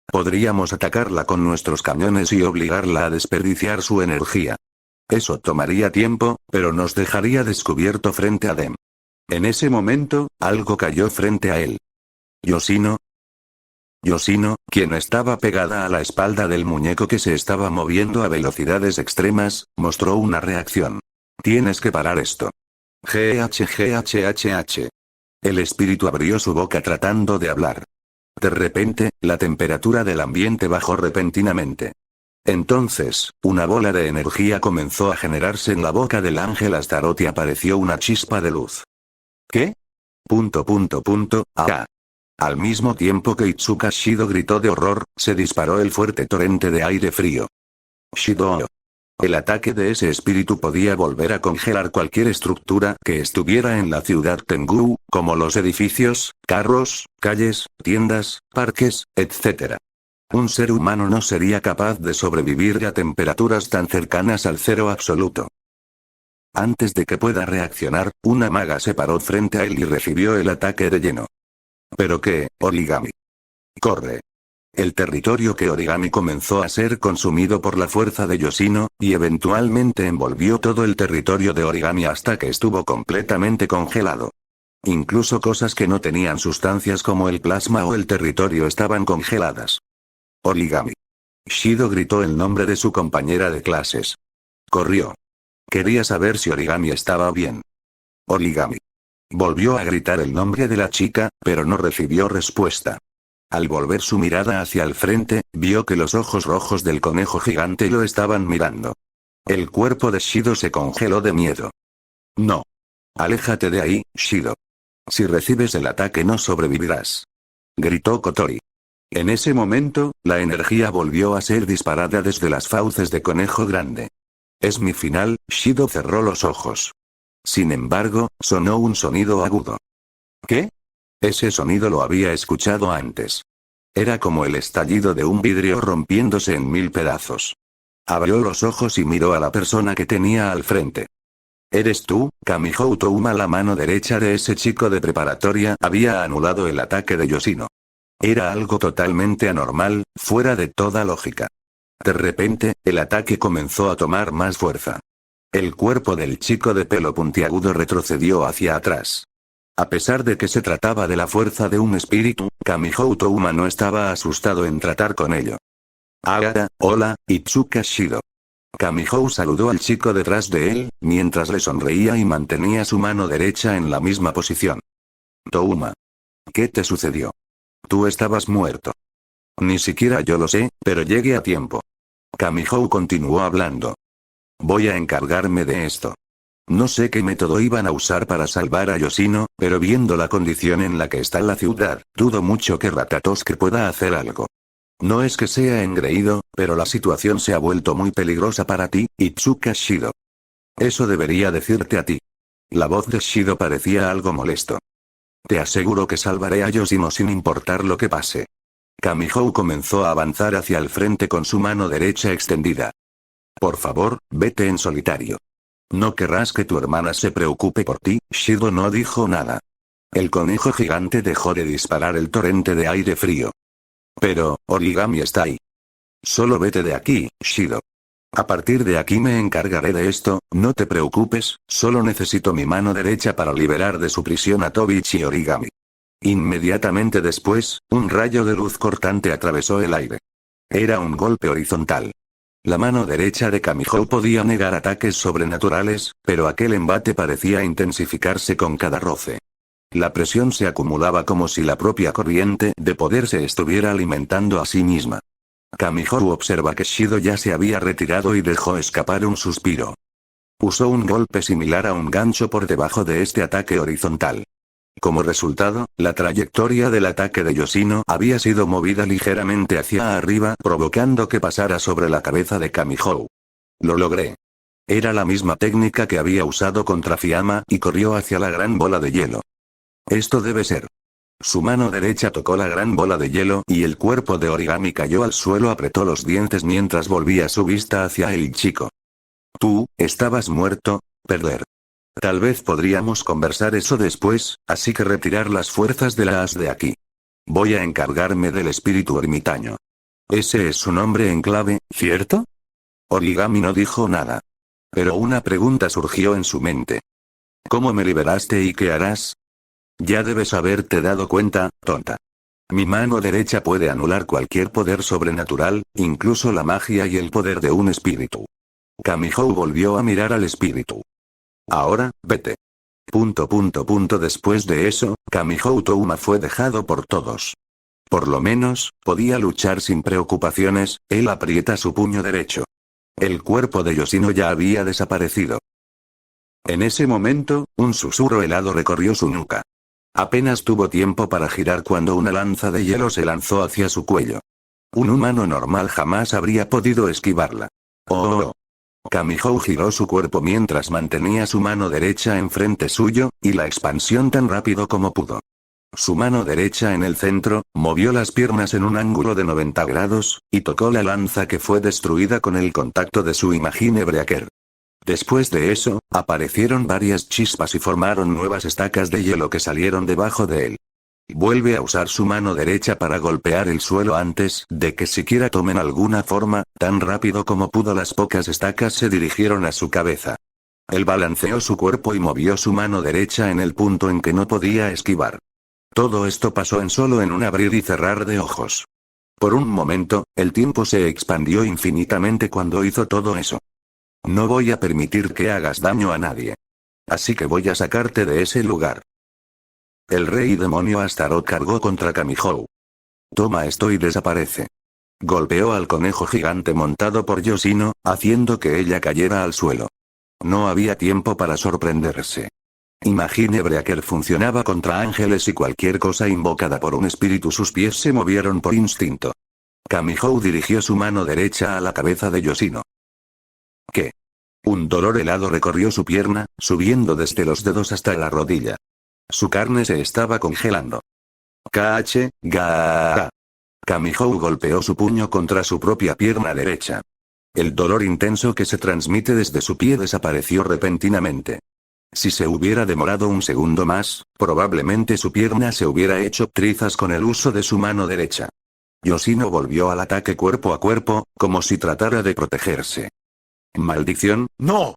Podríamos atacarla con nuestros cañones y obligarla a desperdiciar su energía. Eso tomaría tiempo, pero nos dejaría descubierto frente a Dem. En ese momento, algo cayó frente a él. Yoshino. Yoshino, quien estaba pegada a la espalda del muñeco que se estaba moviendo a velocidades extremas, mostró una reacción. Tienes que parar esto. GHGHHH. El espíritu abrió su boca tratando de hablar. De repente, la temperatura del ambiente bajó repentinamente. Entonces, una bola de energía comenzó a generarse en la boca del ángel Astaroth y apareció una chispa de luz. ¿Qué? Ah. Al mismo tiempo que Itsuka Shido gritó de horror, se disparó el fuerte torrente de aire frío. Shido. El ataque de ese espíritu podía volver a congelar cualquier estructura que estuviera en la ciudad Tengu, como los edificios, carros, calles, tiendas, parques, etc. Un ser humano no sería capaz de sobrevivir a temperaturas tan cercanas al cero absoluto. Antes de que pueda reaccionar, una maga se paró frente a él y recibió el ataque de lleno. ¿Pero qué, Origami? ¡Corre! El territorio que Origami comenzó a ser consumido por la fuerza de Yoshino, y eventualmente envolvió todo el territorio de Origami hasta que estuvo completamente congelado. Incluso cosas que no tenían sustancias como el plasma o el territorio estaban congeladas. Origami. Shido gritó el nombre de su compañera de clases. Corrió. Quería saber si Origami estaba bien. Origami. Volvió a gritar el nombre de la chica, pero no recibió respuesta. Al volver su mirada hacia el frente, vio que los ojos rojos del conejo gigante lo estaban mirando. El cuerpo de Shido se congeló de miedo. No. Aléjate de ahí, Shido. Si recibes el ataque no sobrevivirás. Gritó Kotori. En ese momento, la energía volvió a ser disparada desde las fauces de conejo grande. Es mi final, Shido cerró los ojos. Sin embargo, sonó un sonido agudo. ¿Qué? Ese sonido lo había escuchado antes. Era como el estallido de un vidrio rompiéndose en 1000 pedazos. Abrió los ojos y miró a la persona que tenía al frente. ¿Eres tú, Kamihou Touma? La mano derecha de ese chico de preparatoria había anulado el ataque de Yoshino. Era algo totalmente anormal, fuera de toda lógica. De repente, el ataque comenzó a tomar más fuerza. El cuerpo del chico de pelo puntiagudo retrocedió hacia atrás. A pesar de que se trataba de la fuerza de un espíritu, Kamihou Touma no estaba asustado en tratar con ello. Hola, Itsuka Shido. Kamihou saludó al chico detrás de él, mientras le sonreía y mantenía su mano derecha en la misma posición. Touma. ¿Qué te sucedió? Tú estabas muerto. Ni siquiera yo lo sé, pero llegué a tiempo. Kamihou continuó hablando. Voy a encargarme de esto. No sé qué método iban a usar para salvar a Yoshino, pero viendo la condición en la que está la ciudad, dudo mucho que Ratatosuke pueda hacer algo. No es que sea engreído, pero la situación se ha vuelto muy peligrosa para ti, Itsuka Shido. Eso debería decirte a ti. La voz de Shido parecía algo molesto. Te aseguro que salvaré a Yoshino sin importar lo que pase. Kamihou comenzó a avanzar hacia el frente con su mano derecha extendida. Por favor, vete en solitario. No querrás que tu hermana se preocupe por ti. Shido no dijo nada. El conejo gigante dejó de disparar el torrente de aire frío. Pero, Origami está ahí. Solo vete de aquí, Shido. A partir de aquí me encargaré de esto, no te preocupes, solo necesito mi mano derecha para liberar de su prisión a Tobichi y Origami. Inmediatamente después, un rayo de luz cortante atravesó el aire. Era un golpe horizontal. La mano derecha de Kamihou podía negar ataques sobrenaturales, pero aquel embate parecía intensificarse con cada roce. La presión se acumulaba como si la propia corriente de poder se estuviera alimentando a sí misma. Kamihou observa que Shido ya se había retirado y dejó escapar un suspiro. Usó un golpe similar a un gancho por debajo de este ataque horizontal. Como resultado, la trayectoria del ataque de Yoshino había sido movida ligeramente hacia arriba, provocando que pasara sobre la cabeza de Kamihou. Lo logré. Era la misma técnica que había usado contra Fiamma y corrió hacia la gran bola de hielo. Esto debe ser. Su mano derecha tocó la gran bola de hielo y el cuerpo de Origami cayó al suelo, apretó los dientes mientras volvía su vista hacia el chico. Tú, estabas muerto, perder. Tal vez podríamos conversar eso después, así que retirar las fuerzas de la as de aquí. Voy a encargarme del espíritu ermitaño. Ese es su nombre en clave, ¿cierto? Origami no dijo nada. Pero una pregunta surgió en su mente. ¿Cómo me liberaste y qué harás? Ya debes haberte dado cuenta, tonta. Mi mano derecha puede anular cualquier poder sobrenatural, incluso la magia y el poder de un espíritu. Kamihou volvió a mirar al espíritu. Ahora, vete. Después de eso, Kamihou Touma fue dejado por todos. Por lo menos, podía luchar sin preocupaciones. Él aprieta su puño derecho. El cuerpo de Yoshino ya había desaparecido. En ese momento, un susurro helado recorrió su nuca. Apenas tuvo tiempo para girar cuando una lanza de hielo se lanzó hacia su cuello. Un humano normal jamás habría podido esquivarla. ¡Oh! Kamihou giró su cuerpo mientras mantenía su mano derecha enfrente suyo, y la expansión tan rápido como pudo. Su mano derecha en el centro, movió las piernas en un ángulo de 90 grados, y tocó la lanza que fue destruida con el contacto de su Imagine Breaker. Después de eso, aparecieron varias chispas y formaron nuevas estacas de hielo que salieron debajo de él. Vuelve a usar su mano derecha para golpear el suelo antes de que siquiera tomen alguna forma. Tan rápido como pudo, las pocas estacas se dirigieron a su cabeza. Él balanceó su cuerpo y movió su mano derecha en el punto en que no podía esquivar. Todo esto pasó en un abrir y cerrar de ojos. Por un momento, el tiempo se expandió infinitamente cuando hizo todo eso. No voy a permitir que hagas daño a nadie. Así que voy a sacarte de ese lugar. El rey demonio Astaroth cargó contra Kamihou. Toma esto y desaparece. Golpeó al conejo gigante montado por Yoshino, haciendo que ella cayera al suelo. No había tiempo para sorprenderse. Imagine Breaker funcionaba contra ángeles y cualquier cosa invocada por un espíritu. Sus pies se movieron por instinto. Kamihou dirigió su mano derecha a la cabeza de Yoshino. ¿Qué? Un dolor helado recorrió su pierna, subiendo desde los dedos hasta la rodilla. Su carne se estaba congelando. Ga. Kamihou golpeó su puño contra su propia pierna derecha. El dolor intenso que se transmite desde su pie desapareció repentinamente. Si se hubiera demorado un segundo más, probablemente su pierna se hubiera hecho trizas con el uso de su mano derecha. Yoshino volvió al ataque cuerpo a cuerpo, como si tratara de protegerse. ¡Maldición, no!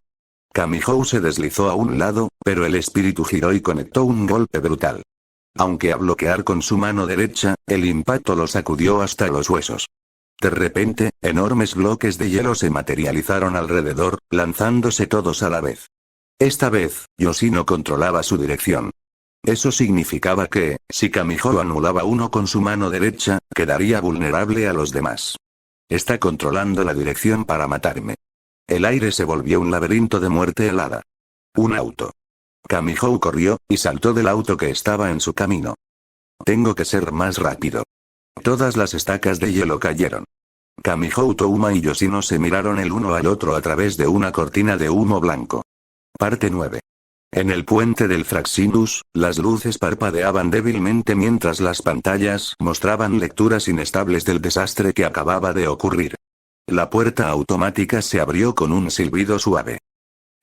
Kamihou se deslizó a un lado, pero el espíritu giró y conectó un golpe brutal. Aunque a bloquear con su mano derecha, el impacto lo sacudió hasta los huesos. De repente, enormes bloques de hielo se materializaron alrededor, lanzándose todos a la vez. Esta vez, Yoshino controlaba su dirección. Eso significaba que, si Kamihou anulaba uno con su mano derecha, quedaría vulnerable a los demás. Está controlando la dirección para matarme. El aire se volvió un laberinto de muerte helada. Un auto. Kamihou corrió, y saltó del auto que estaba en su camino. Tengo que ser más rápido. Todas las estacas de hielo cayeron. Kamihou Touma y Yoshino se miraron el uno al otro a través de una cortina de humo blanco. Parte 9. En el puente del Fraxinus, las luces parpadeaban débilmente mientras las pantallas mostraban lecturas inestables del desastre que acababa de ocurrir. La puerta automática se abrió con un silbido suave.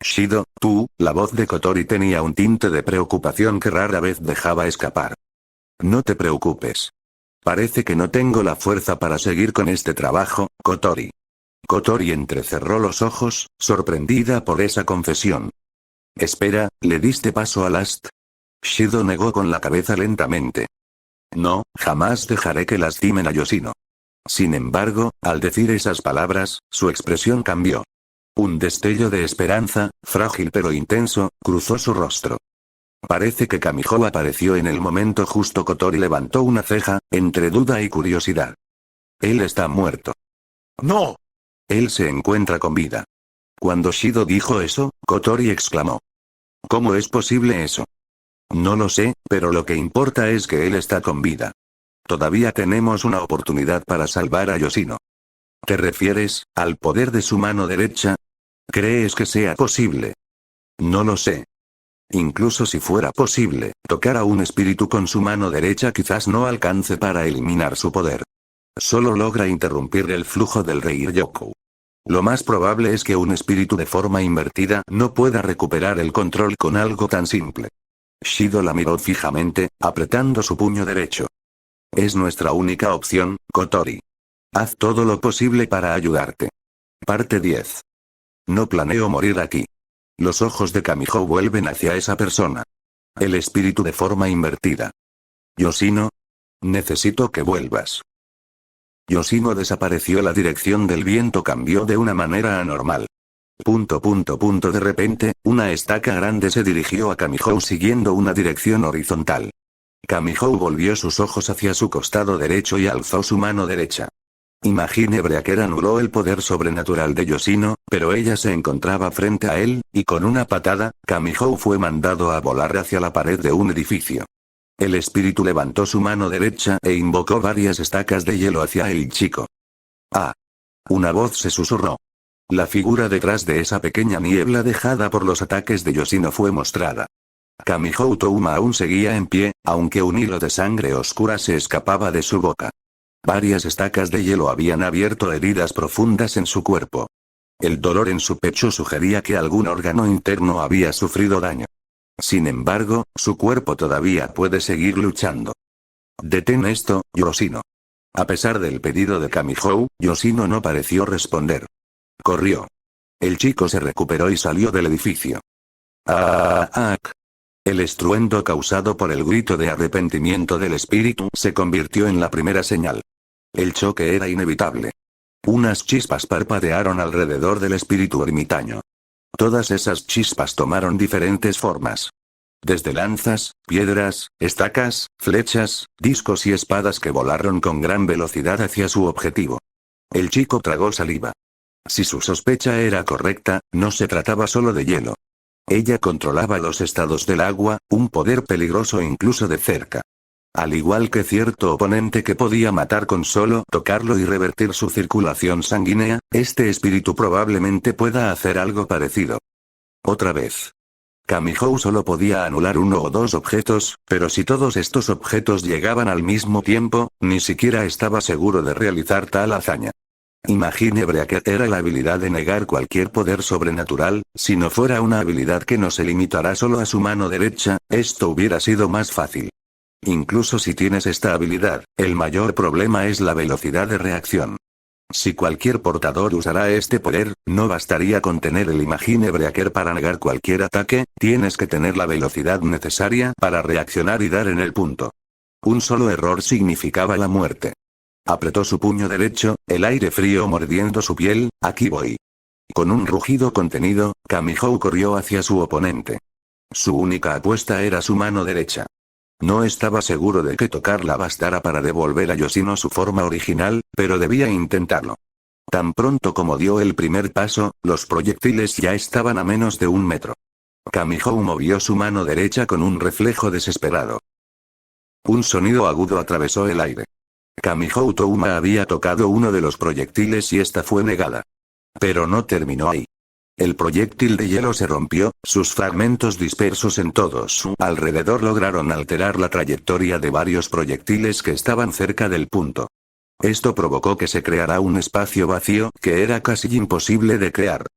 Shido, tú, la voz de Kotori tenía un tinte de preocupación que rara vez dejaba escapar. No te preocupes. Parece que no tengo la fuerza para seguir con este trabajo, Kotori. Kotori entrecerró los ojos, sorprendida por esa confesión. Espera, ¿le diste paso a Last? Shido negó con la cabeza lentamente. No, jamás dejaré que lastimen a Yoshino. Sin embargo, al decir esas palabras, su expresión cambió. Un destello de esperanza, frágil pero intenso, cruzó su rostro. Parece que Kamihou apareció en el momento justo. Kotori levantó una ceja, entre duda y curiosidad. Él está muerto. ¡No! Él se encuentra con vida. Cuando Shido dijo eso, Kotori exclamó. ¿Cómo es posible eso? No lo sé, pero lo que importa es que él está con vida. Todavía tenemos una oportunidad para salvar a Yoshino. ¿Te refieres al poder de su mano derecha? ¿Crees que sea posible? No lo sé. Incluso si fuera posible, tocar a un espíritu con su mano derecha quizás no alcance para eliminar su poder. Solo logra interrumpir el flujo del rey Ryoku. Lo más probable es que un espíritu de forma invertida no pueda recuperar el control con algo tan simple. Shido la miró fijamente, apretando su puño derecho. Es nuestra única opción, Kotori. Haz todo lo posible para ayudarte. Parte 10. No planeo morir aquí. Los ojos de Kamihou vuelven hacia esa persona. El espíritu de forma invertida. Yoshino. Necesito que vuelvas. Yoshino desapareció. La dirección del viento cambió de una manera anormal. De repente, una estaca grande se dirigió a Kamihou siguiendo una dirección horizontal. Kamihou volvió sus ojos hacia su costado derecho y alzó su mano derecha. Imagine Breaker anuló el poder sobrenatural de Yoshino, pero ella se encontraba frente a él, y con una patada, Kamihou fue mandado a volar hacia la pared de un edificio. El espíritu levantó su mano derecha e invocó varias estacas de hielo hacia el chico. ¡Ah! Una voz se susurró. La figura detrás de esa pequeña niebla dejada por los ataques de Yoshino fue mostrada. Kamihou Touma aún seguía en pie, aunque un hilo de sangre oscura se escapaba de su boca. Varias estacas de hielo habían abierto heridas profundas en su cuerpo. El dolor en su pecho sugería que algún órgano interno había sufrido daño. Sin embargo, su cuerpo todavía puede seguir luchando. Detén esto, Yoshino. A pesar del pedido de Kamihou, Yoshino no pareció responder. Corrió. El chico se recuperó y salió del edificio. ¡Ah! El estruendo causado por el grito de arrepentimiento del espíritu se convirtió en la primera señal. El choque era inevitable. Unas chispas parpadearon alrededor del espíritu ermitaño. Todas esas chispas tomaron diferentes formas. Desde lanzas, piedras, estacas, flechas, discos y espadas que volaron con gran velocidad hacia su objetivo. El chico tragó saliva. Si su sospecha era correcta, no se trataba solo de hielo. Ella controlaba los estados del agua, un poder peligroso incluso de cerca. Al igual que cierto oponente que podía matar con solo tocarlo y revertir su circulación sanguínea, este espíritu probablemente pueda hacer algo parecido. Otra vez. Kamihou solo podía anular uno o dos objetos, pero si todos estos objetos llegaban al mismo tiempo, ni siquiera estaba seguro de realizar tal hazaña. Imagine Breaker era la habilidad de negar cualquier poder sobrenatural, si no fuera una habilidad que no se limitará solo a su mano derecha, esto hubiera sido más fácil. Incluso si tienes esta habilidad, el mayor problema es la velocidad de reacción. Si cualquier portador usará este poder, no bastaría con tener el Imagine Breaker para negar cualquier ataque, tienes que tener la velocidad necesaria para reaccionar y dar en el punto. Un solo error significaba la muerte. Apretó su puño derecho, el aire frío mordiendo su piel. Aquí voy. Con un rugido contenido, Kamihou corrió hacia su oponente. Su única apuesta era su mano derecha. No estaba seguro de que tocarla bastara para devolver a Yoshino su forma original, pero debía intentarlo. Tan pronto como dio el primer paso, los proyectiles ya estaban a menos de 1 metro. Kamihou movió su mano derecha con un reflejo desesperado. Un sonido agudo atravesó el aire. Kamihou Touma había tocado uno de los proyectiles y esta fue negada. Pero no terminó ahí. El proyectil de hielo se rompió, sus fragmentos dispersos en todo su alrededor lograron alterar la trayectoria de varios proyectiles que estaban cerca del punto. Esto provocó que se creara un espacio vacío que era casi imposible de crear.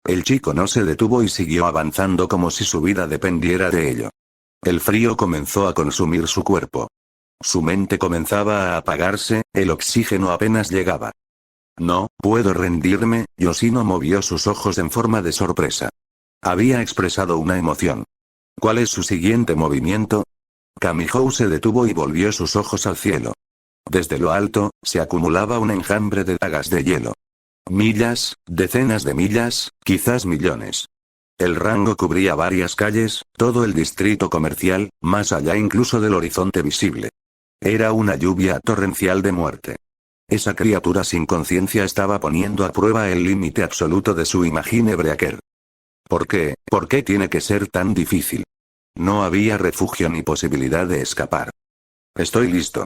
El chico no se detuvo y siguió avanzando como si su vida dependiera de ello. El frío comenzó a consumir su cuerpo. Su mente comenzaba a apagarse, el oxígeno apenas llegaba. No puedo rendirme, Yoshino movió sus ojos en forma de sorpresa. Había expresado una emoción. ¿Cuál es su siguiente movimiento? Kamihou se detuvo y volvió sus ojos al cielo. Desde lo alto, se acumulaba un enjambre de dagas de hielo. Millas, decenas de millas, quizás millones. El rango cubría varias calles, todo el distrito comercial, más allá incluso del horizonte visible. Era una lluvia torrencial de muerte. Esa criatura sin conciencia estaba poniendo a prueba el límite absoluto de su Imagine Breaker. ¿Por qué? ¿Por qué tiene que ser tan difícil? No había refugio ni posibilidad de escapar. Estoy listo.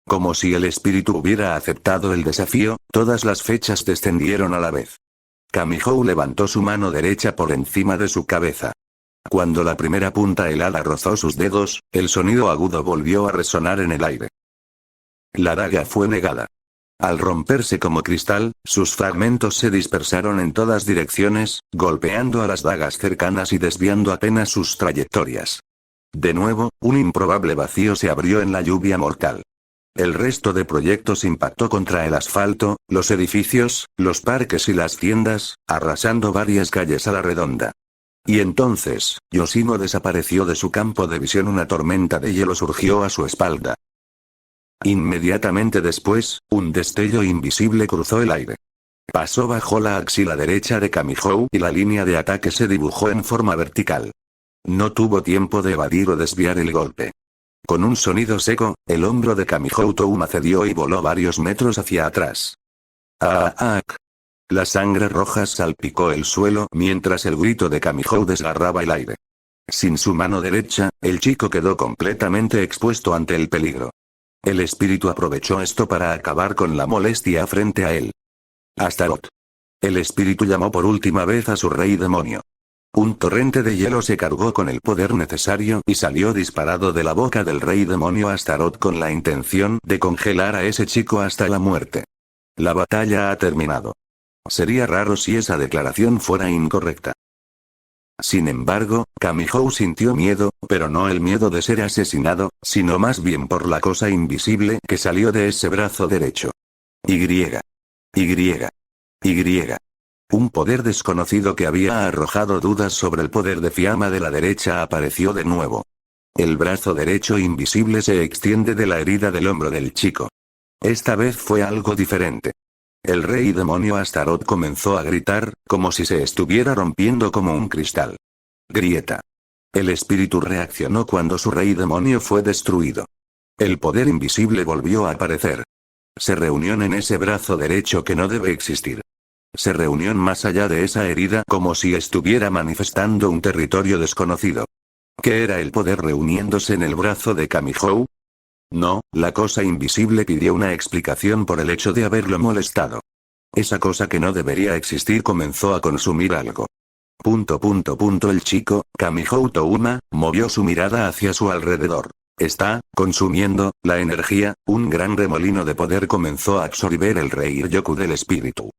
Como si el espíritu hubiera aceptado el desafío, todas las fechas descendieron a la vez. Kamihou levantó su mano derecha por encima de su cabeza. Cuando la primera punta helada rozó sus dedos, el sonido agudo volvió a resonar en el aire. La daga fue negada. Al romperse como cristal, sus fragmentos se dispersaron en todas direcciones, golpeando a las dagas cercanas y desviando apenas sus trayectorias. De nuevo, un improbable vacío se abrió en la lluvia mortal. El resto de proyectos impactó contra el asfalto, los edificios, los parques y las tiendas, arrasando varias calles a la redonda. Y entonces, Yoshino desapareció de su campo de visión. Una tormenta de hielo surgió a su espalda. Inmediatamente después, un destello invisible cruzó el aire. Pasó bajo la axila derecha de Kamihou y la línea de ataque se dibujó en forma vertical. No tuvo tiempo de evadir o desviar el golpe. Con un sonido seco, el hombro de Kamihou Touma cedió y voló varios metros hacia atrás. ¡Ah! La sangre roja salpicó el suelo mientras el grito de Kamihou desgarraba el aire. Sin su mano derecha, el chico quedó completamente expuesto ante el peligro. El espíritu aprovechó esto para acabar con la molestia frente a él. Astaroth. El espíritu llamó por última vez a su rey demonio. Un torrente de hielo se cargó con el poder necesario y salió disparado de la boca del rey demonio Astaroth con la intención de congelar a ese chico hasta la muerte. La batalla ha terminado. Sería raro si esa declaración fuera incorrecta. Sin embargo, Kamihou sintió miedo, pero no el miedo de ser asesinado, sino más bien por la cosa invisible que salió de ese brazo derecho. Un poder desconocido que había arrojado dudas sobre el poder de Fiamma de la derecha apareció de nuevo. El brazo derecho invisible se extiende de la herida del hombro del chico. Esta vez fue algo diferente. El rey demonio Astaroth comenzó a gritar, como si se estuviera rompiendo como un cristal. Grieta. El espíritu reaccionó cuando su rey demonio fue destruido. El poder invisible volvió a aparecer. Se reunió en ese brazo derecho que no debe existir. Se reunió más allá de esa herida como si estuviera manifestando un territorio desconocido. ¿Qué era el poder reuniéndose en el brazo de Kamihou? No, la cosa invisible pidió una explicación por el hecho de haberlo molestado. Esa cosa que no debería existir comenzó a consumir algo. El chico, Kamihou Touma, movió su mirada hacia su alrededor. Está consumiendo la energía. Un gran remolino de poder comenzó a absorber el rey Ryoku del espíritu.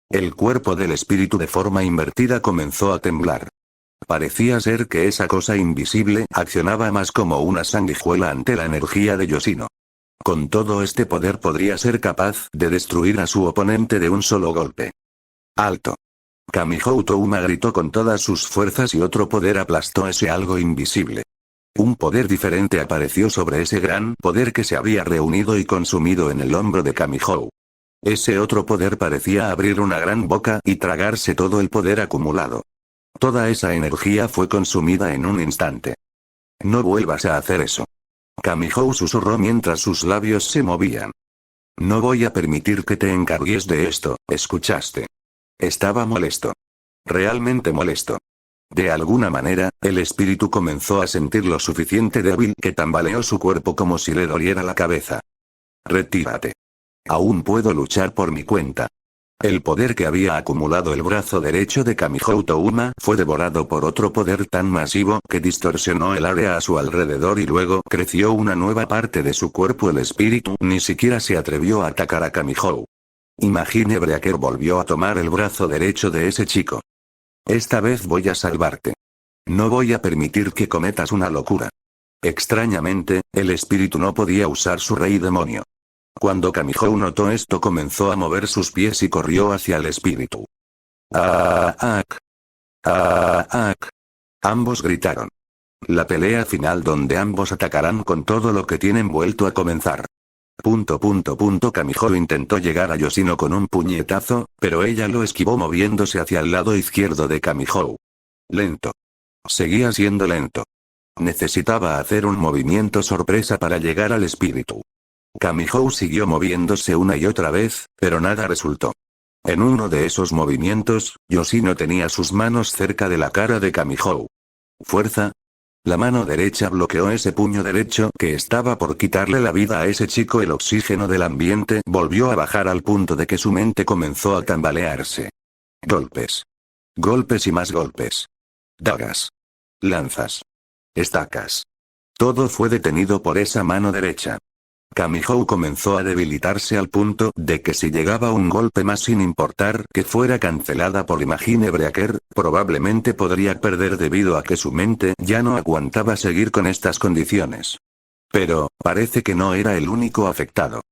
El cuerpo del espíritu de forma invertida comenzó a temblar. Parecía ser que esa cosa invisible accionaba más como una sanguijuela ante la energía de Yoshino. Con todo este poder podría ser capaz de destruir a su oponente de un solo golpe. ¡Alto! Kamihou Touma gritó con todas sus fuerzas y otro poder aplastó ese algo invisible. Un poder diferente apareció sobre ese gran poder que se había reunido y consumido en el hombro de Kamihou. Ese otro poder parecía abrir una gran boca y tragarse todo el poder acumulado. Toda esa energía fue consumida en un instante. No vuelvas a hacer eso. Kamihou susurró mientras sus labios se movían. No voy a permitir que te encargues de esto, ¿escuchaste? Estaba molesto. Realmente molesto. De alguna manera, el espíritu comenzó a sentir lo suficiente débil que tambaleó su cuerpo como si le doliera la cabeza. Retírate. Aún puedo luchar por mi cuenta. El poder que había acumulado el brazo derecho de Kamihou Touma fue devorado por otro poder tan masivo que distorsionó el área a su alrededor y luego creció una nueva parte de su cuerpo. El espíritu ni siquiera se atrevió a atacar a Kamihou. Imagine Breaker volvió a tomar el brazo derecho de ese chico. Esta vez voy a salvarte. No voy a permitir que cometas una locura. Extrañamente, el espíritu no podía usar su rey demonio. Cuando Kamihou notó esto comenzó a mover sus pies y corrió hacia el espíritu. ¡Ah! Ambos gritaron. La pelea final donde ambos atacarán con todo lo que tienen vuelto a comenzar. Kamihou intentó llegar a Yoshino con un puñetazo, pero ella lo esquivó moviéndose hacia el lado izquierdo de Kamihou. Lento. Seguía siendo lento. Necesitaba hacer un movimiento sorpresa para llegar al espíritu. Kamihou siguió moviéndose una y otra vez, pero nada resultó. En uno de esos movimientos, Yoshino tenía sus manos cerca de la cara de Kamihou. Fuerza. La mano derecha bloqueó ese puño derecho que estaba por quitarle la vida a ese chico. El oxígeno del ambiente volvió a bajar al punto de que su mente comenzó a tambalearse. Golpes. Golpes y más golpes. Dagas. Lanzas. Estacas. Todo fue detenido por esa mano derecha. Kamihou comenzó a debilitarse al punto de que si llegaba un golpe más sin importar que fuera cancelada por Imagine Breaker, probablemente podría perder debido a que su mente ya no aguantaba seguir con estas condiciones. Pero, parece que no era el único afectado.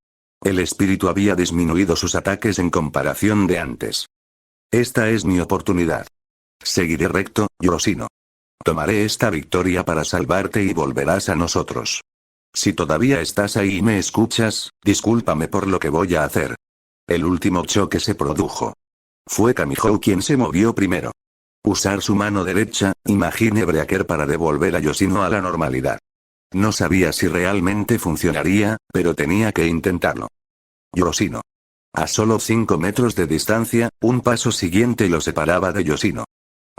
El espíritu había disminuido sus ataques en comparación de antes. Esta es mi oportunidad. Seguiré recto, Yoshino. Tomaré esta victoria para salvarte y volverás a nosotros. Si todavía estás ahí y me escuchas, discúlpame por lo que voy a hacer. El último choque se produjo. Fue Kamihou quien se movió primero. Usar su mano derecha, imagine Breaker para devolver a Yoshino a la normalidad. No sabía si realmente funcionaría, pero tenía que intentarlo. Yoshino. A solo 5 metros de distancia, un paso siguiente lo separaba de Yoshino.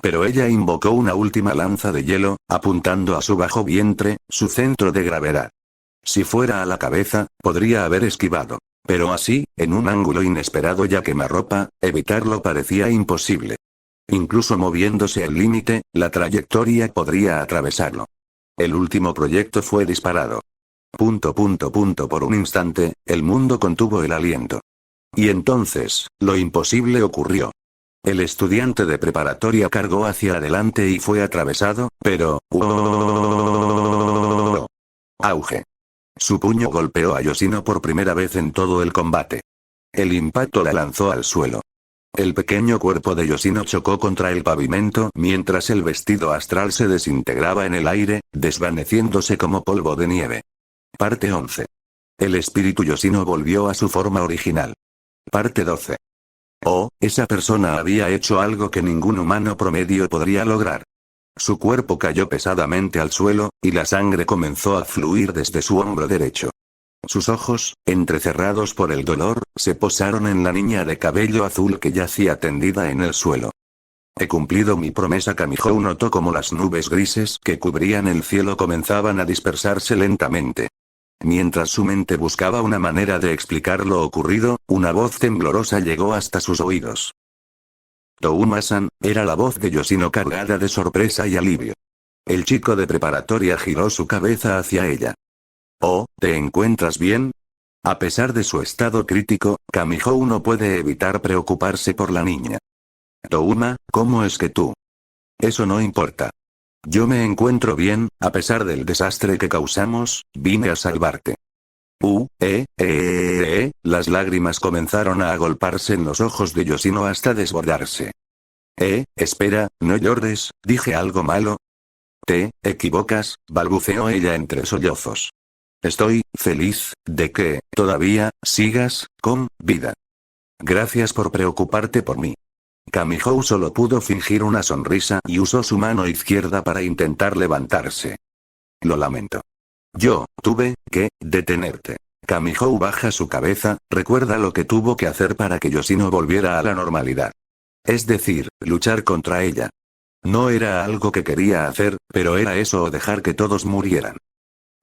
Pero ella invocó una última lanza de hielo, apuntando a su bajo vientre, su centro de gravedad. Si fuera a la cabeza, podría haber esquivado. Pero así, en un ángulo inesperado ya quemarropa, evitarlo parecía imposible. Incluso moviéndose al límite, la trayectoria podría atravesarlo. El último proyecto fue disparado. Por un instante, el mundo contuvo el aliento. Y entonces, lo imposible ocurrió. El estudiante de preparatoria cargó hacia adelante y fue atravesado, pero... Auge. Su puño golpeó a Yoshino por primera vez en todo el combate. El impacto la lanzó al suelo. El pequeño cuerpo de Yoshino chocó contra el pavimento mientras el vestido astral se desintegraba en el aire, desvaneciéndose como polvo de nieve. Parte 11. El espíritu Yoshino volvió a su forma original. Parte 12. Oh, esa persona había hecho algo que ningún humano promedio podría lograr. Su cuerpo cayó pesadamente al suelo, y la sangre comenzó a fluir desde su hombro derecho. Sus ojos, entrecerrados por el dolor, se posaron en la niña de cabello azul que yacía tendida en el suelo. He cumplido mi promesa. Kamihou notó como las nubes grises que cubrían el cielo comenzaban a dispersarse lentamente. Mientras su mente buscaba una manera de explicar lo ocurrido, una voz temblorosa llegó hasta sus oídos. Touma-san, era la voz de Yoshino cargada de sorpresa y alivio. El chico de preparatoria giró su cabeza hacia ella. Oh, ¿te encuentras bien? A pesar de su estado crítico, Kamihou no puede evitar preocuparse por la niña. Touma, ¿cómo es que tú? Eso no importa. Yo me encuentro bien, a pesar del desastre que causamos, vine a salvarte. Las lágrimas comenzaron a agolparse en los ojos de Yoshino hasta desbordarse. Espera, no llores, ¿dije algo malo? Te equivocas, balbuceó ella entre sollozos. Estoy feliz de que, todavía, sigas con vida. Gracias por preocuparte por mí. Kamihou solo pudo fingir una sonrisa y usó su mano izquierda para intentar levantarse. Lo lamento. Yo tuve que detenerte. Kamihou baja su cabeza, recuerda lo que tuvo que hacer para que Yoshino volviera a la normalidad. Es decir, luchar contra ella. No era algo que quería hacer, pero era eso o dejar que todos murieran.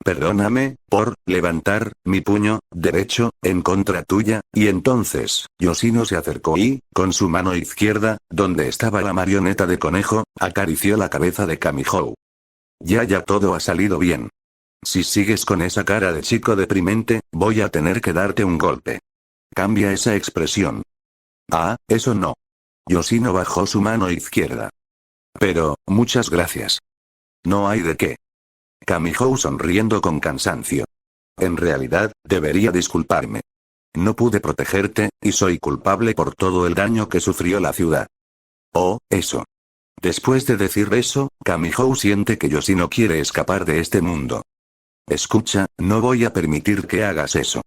Perdóname, por levantar mi puño derecho en contra tuya, y entonces, Yoshino se acercó y, con su mano izquierda, donde estaba la marioneta de conejo, acarició la cabeza de Kamihou. Ya todo ha salido bien. Si sigues con esa cara de chico deprimente, voy a tener que darte un golpe. Cambia esa expresión. Ah, eso no. Yoshino bajó su mano izquierda. Pero, muchas gracias. No hay de qué. Kamihou sonriendo con cansancio. En realidad, debería disculparme. No pude protegerte, y soy culpable por todo el daño que sufrió la ciudad. Oh, eso. Después de decir eso, Kamihou siente que Yoshino quiere escapar de este mundo. Escucha, no voy a permitir que hagas eso.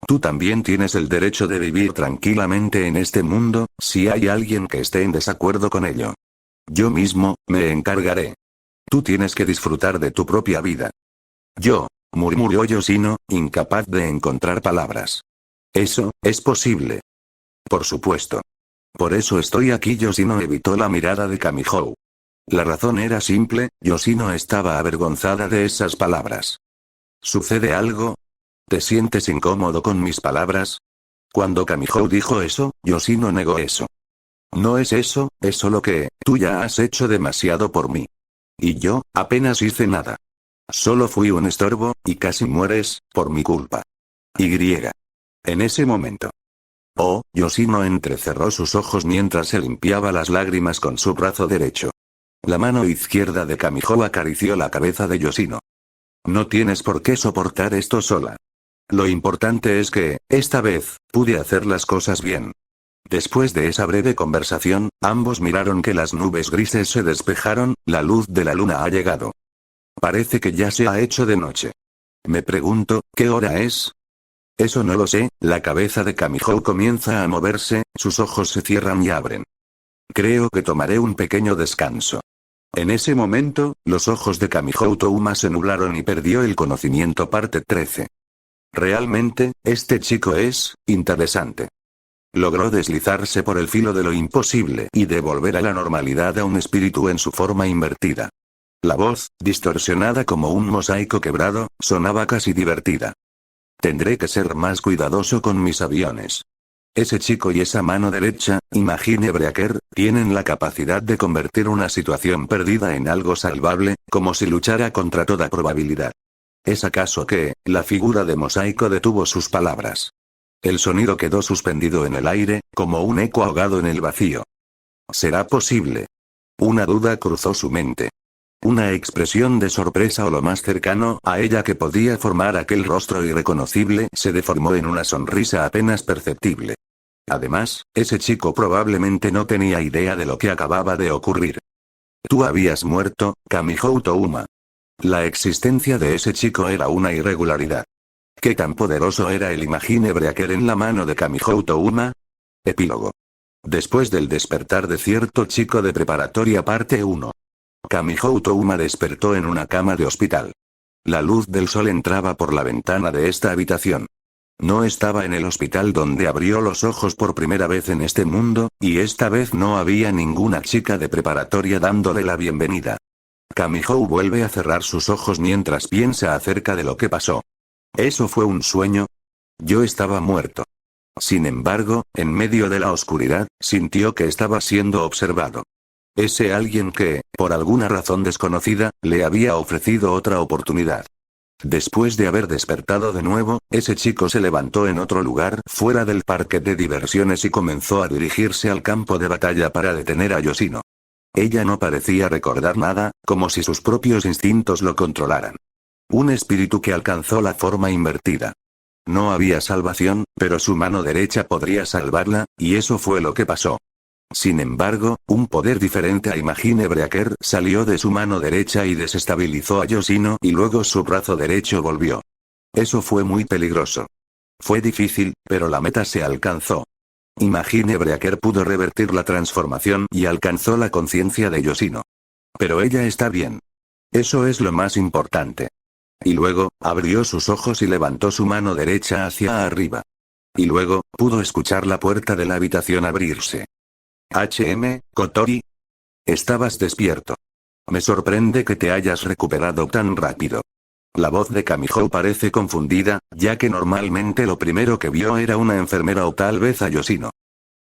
Tú también tienes el derecho de vivir tranquilamente en este mundo, si hay alguien que esté en desacuerdo con ello. Yo mismo, me encargaré. Tú tienes que disfrutar de tu propia vida. Murmuró Yoshino, incapaz de encontrar palabras. Eso, es posible. Por supuesto. Por eso estoy aquí. Yoshino evitó la mirada de Kamihou. La razón era simple, Yoshino estaba avergonzada de esas palabras. ¿Sucede algo? ¿Te sientes incómodo con mis palabras? Cuando Kamihou dijo eso, Yoshino negó eso. No es eso, es solo que, tú ya has hecho demasiado por mí. Y yo, apenas hice nada. Solo fui un estorbo, y casi mueres, por mi culpa. En ese momento. Oh, Yoshino entrecerró sus ojos mientras se limpiaba las lágrimas con su brazo derecho. La mano izquierda de Kamihou acarició la cabeza de Yoshino. No tienes por qué soportar esto sola. Lo importante es que, esta vez, pude hacer las cosas bien. Después de esa breve conversación, ambos miraron que las nubes grises se despejaron, la luz de la luna ha llegado. Parece que ya se ha hecho de noche. Me pregunto, ¿qué hora es? Eso no lo sé, la cabeza de Kamihou comienza a moverse, sus ojos se cierran y abren. Creo que tomaré un pequeño descanso. En ese momento, los ojos de Kamihou Touma se nublaron y perdió el conocimiento. Parte 13. Realmente, este chico es interesante. Logró deslizarse por el filo de lo imposible y devolver a la normalidad a un espíritu en su forma invertida. La voz, distorsionada como un mosaico quebrado, sonaba casi divertida. Tendré que ser más cuidadoso con mis aviones. Ese chico y esa mano derecha, Imagine Breaker, tienen la capacidad de convertir una situación perdida en algo salvable, como si luchara contra toda probabilidad. ¿Es acaso que, la figura de mosaico detuvo sus palabras? El sonido quedó suspendido en el aire, como un eco ahogado en el vacío. ¿Será posible? Una duda cruzó su mente. Una expresión de sorpresa o lo más cercano a ella que podía formar aquel rostro irreconocible se deformó en una sonrisa apenas perceptible. Además, ese chico probablemente no tenía idea de lo que acababa de ocurrir. Tú habías muerto, Kamihou Touma. La existencia de ese chico era una irregularidad. ¿Qué tan poderoso era el Imagine Breaker en la mano de Kamihou Touma? Epílogo. Después del despertar de cierto chico de preparatoria. Parte 1. Kamihou Touma despertó en una cama de hospital. La luz del sol entraba por la ventana de esta habitación. No estaba en el hospital donde abrió los ojos por primera vez en este mundo, y esta vez no había ninguna chica de preparatoria dándole la bienvenida. Kamihou vuelve a cerrar sus ojos mientras piensa acerca de lo que pasó. ¿Eso fue un sueño? Yo estaba muerto. Sin embargo, en medio de la oscuridad, sintió que estaba siendo observado. Ese alguien que, por alguna razón desconocida, le había ofrecido otra oportunidad. Después de haber despertado de nuevo, ese chico se levantó en otro lugar, fuera del parque de diversiones y comenzó a dirigirse al campo de batalla para detener a Yoshino. Ella no parecía recordar nada, como si sus propios instintos lo controlaran. Un espíritu que alcanzó la forma invertida. No había salvación, pero su mano derecha podría salvarla, y eso fue lo que pasó. Sin embargo, un poder diferente a Imagine Breaker salió de su mano derecha y desestabilizó a Yoshino y luego su brazo derecho volvió. Eso fue muy peligroso. Fue difícil, pero la meta se alcanzó. Imagine Breaker pudo revertir la transformación y alcanzó la conciencia de Yoshino. Pero ella está bien. Eso es lo más importante. Y luego, abrió sus ojos y levantó su mano derecha hacia arriba. Y luego, pudo escuchar la puerta de la habitación abrirse. Kotori. Estabas despierto. Me sorprende que te hayas recuperado tan rápido. La voz de Kamihou parece confundida, ya que normalmente lo primero que vio era una enfermera o tal vez a Yoshino.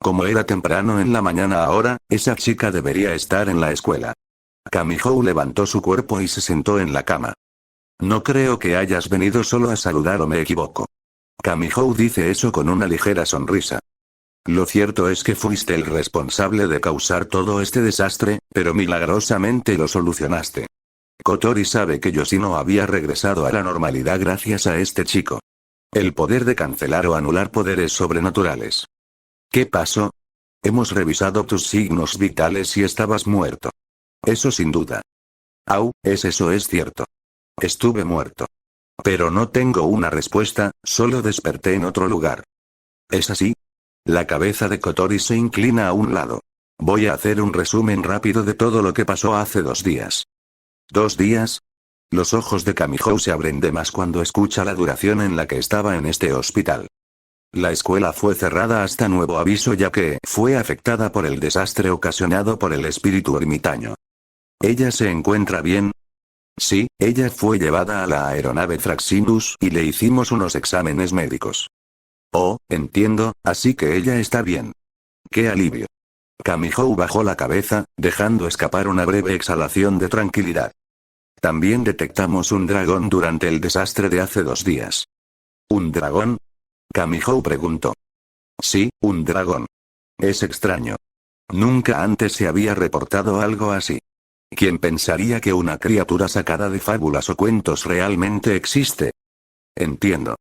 Como era temprano en la mañana ahora, esa chica debería estar en la escuela. Kamihou levantó su cuerpo y se sentó en la cama. No creo que hayas venido solo a saludar o me equivoco. Kamihou dice eso con una ligera sonrisa. Lo cierto es que fuiste el responsable de causar todo este desastre, pero milagrosamente lo solucionaste. Kotori sabe que Yoshino había regresado a la normalidad gracias a este chico. El poder de cancelar o anular poderes sobrenaturales. ¿Qué pasó? Hemos revisado tus signos vitales y estabas muerto. Eso sin duda. Eso es cierto. Estuve muerto. Pero no tengo una respuesta, solo desperté en otro lugar. ¿Es así? La cabeza de Kotori se inclina a un lado. Voy a hacer un resumen rápido de todo lo que pasó hace 2 días. ¿2 días? Los ojos de Kamihou se abren de más cuando escucha la duración en la que estaba en este hospital. La escuela fue cerrada hasta nuevo aviso ya que fue afectada por el desastre ocasionado por el espíritu ermitaño. ¿Ella se encuentra bien? Sí, ella fue llevada a la aeronave Fraxinus y le hicimos unos exámenes médicos. Oh, entiendo, así que ella está bien. ¡Qué alivio! Kamihou bajó la cabeza, dejando escapar una breve exhalación de tranquilidad. También detectamos un dragón durante el desastre de hace 2 días. ¿Un dragón? Kamihou preguntó. Sí, un dragón. Es extraño. Nunca antes se había reportado algo así. ¿Quién pensaría que una criatura sacada de fábulas o cuentos realmente existe? Entiendo.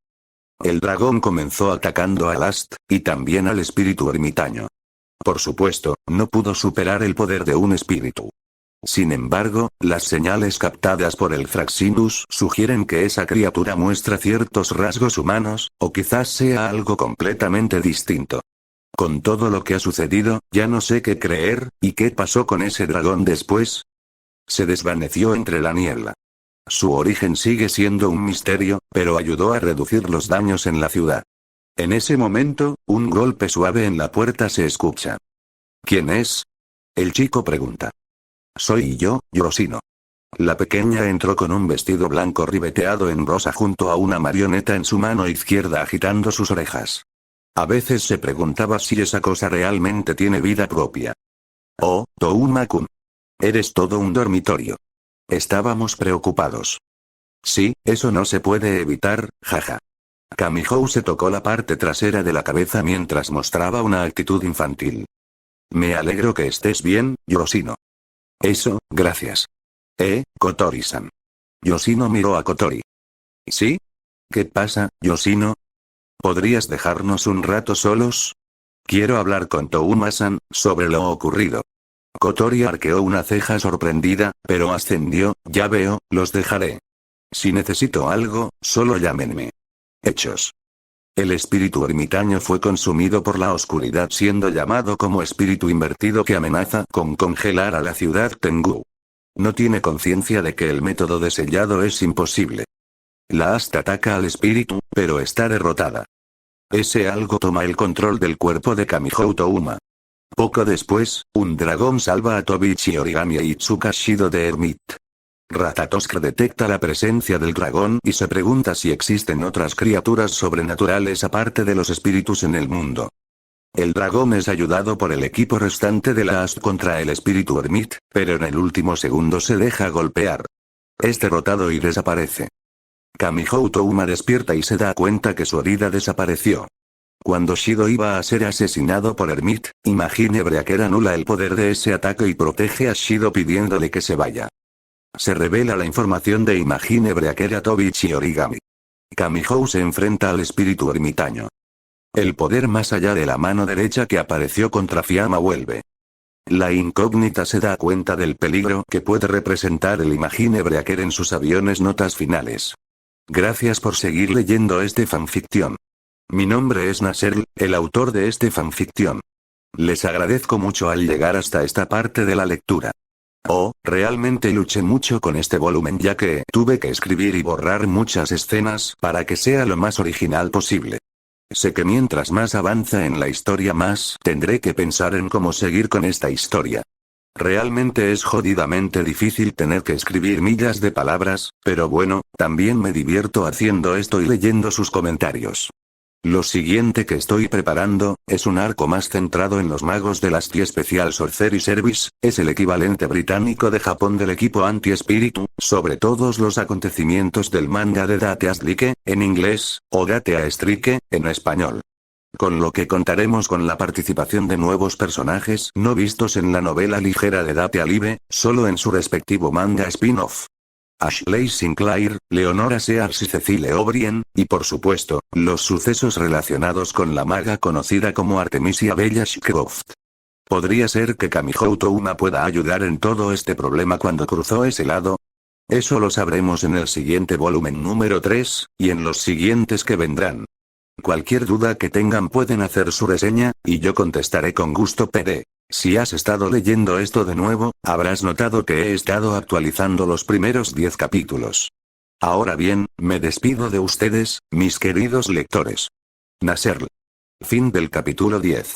El dragón comenzó atacando a Last, y también al espíritu ermitaño. Por supuesto, no pudo superar el poder de un espíritu. Sin embargo, las señales captadas por el Fraxinus sugieren que esa criatura muestra ciertos rasgos humanos, o quizás sea algo completamente distinto. Con todo lo que ha sucedido, ya no sé qué creer, ¿y qué pasó con ese dragón después? Se desvaneció entre la niebla. Su origen sigue siendo un misterio, pero ayudó a reducir los daños en la ciudad. En ese momento, un golpe suave en la puerta se escucha. ¿Quién es? El chico pregunta. Soy yo, Yorosino. La pequeña entró con un vestido blanco ribeteado en rosa junto a una marioneta en su mano izquierda agitando sus orejas. A veces se preguntaba si esa cosa realmente tiene vida propia. Oh, Touma-kun. Eres todo un dormitorio. Estábamos preocupados. Sí, eso no se puede evitar, jaja. Kamihou se tocó la parte trasera de la cabeza mientras mostraba una actitud infantil. Me alegro que estés bien, Yorosino. Eso, gracias. Kotori-san. Yoshino miró a Kotori. ¿Sí? ¿Qué pasa, Yoshino? ¿Podrías dejarnos un rato solos? Quiero hablar con Touma-san sobre lo ocurrido. Kotori arqueó una ceja sorprendida, pero ascendió. Ya veo, los dejaré. Si necesito algo, solo llámenme. Hechos. El espíritu ermitaño fue consumido por la oscuridad siendo llamado como espíritu invertido que amenaza con congelar a la ciudad Tengu. No tiene conciencia de que el método de sellado es imposible. La asta ataca al espíritu, pero está derrotada. Ese algo toma el control del cuerpo de Kamihou Touma. Poco después, un dragón salva a Tobichi Origami e Itsuka Shido de Hermit. Ratatoskr detecta la presencia del dragón y se pregunta si existen otras criaturas sobrenaturales aparte de los espíritus en el mundo. El dragón es ayudado por el equipo restante de la AST contra el espíritu Hermit, pero en el último segundo se deja golpear. Es derrotado y desaparece. Kamihou Touma despierta y se da cuenta que su herida desapareció. Cuando Shido iba a ser asesinado por Hermit, Imagine Breaker anula el poder de ese ataque y protege a Shido pidiéndole que se vaya. Se revela la información de Imagine Breaker a Tobichi Origami. Kamihou se enfrenta al espíritu ermitaño. El poder más allá de la mano derecha que apareció contra Fiamma vuelve. La incógnita se da cuenta del peligro que puede representar el Imagine Breaker en sus aviones notas finales. Gracias por seguir leyendo este fanfiction. Mi nombre es Nasser, el autor de este fanfiction. Les agradezco mucho al llegar hasta esta parte de la lectura. Realmente luché mucho con este volumen ya que tuve que escribir y borrar muchas escenas para que sea lo más original posible. Sé que mientras más avanza en la historia más tendré que pensar en cómo seguir con esta historia. Realmente es jodidamente difícil tener que escribir millas de palabras, pero bueno, también me divierto haciendo esto y leyendo sus comentarios. Lo siguiente que estoy preparando, es un arco más centrado en los magos de las Special Sorcery Service, es el equivalente británico de Japón del equipo anti-espíritu, sobre todos los acontecimientos del manga de Date Like, en inglés, o Date Strike, en español. Con lo que contaremos con la participación de nuevos personajes no vistos en la novela ligera de Date Alive, solo en su respectivo manga spin-off. Ashley Sinclair, Leonora Sears y Cecile O'Brien, y por supuesto, los sucesos relacionados con la maga conocida como Artemisia Bella Shcroft. ¿Podría ser que Kamihou Touma pueda ayudar en todo este problema cuando cruzó ese lado? Eso lo sabremos en el siguiente volumen número 3, y en los siguientes que vendrán. Cualquier duda que tengan pueden hacer su reseña, y yo contestaré con gusto PD. Si has estado leyendo esto de nuevo, habrás notado que he estado actualizando los primeros 10 capítulos. Ahora bien, me despido de ustedes, mis queridos lectores. Nasser. Fin del capítulo 10.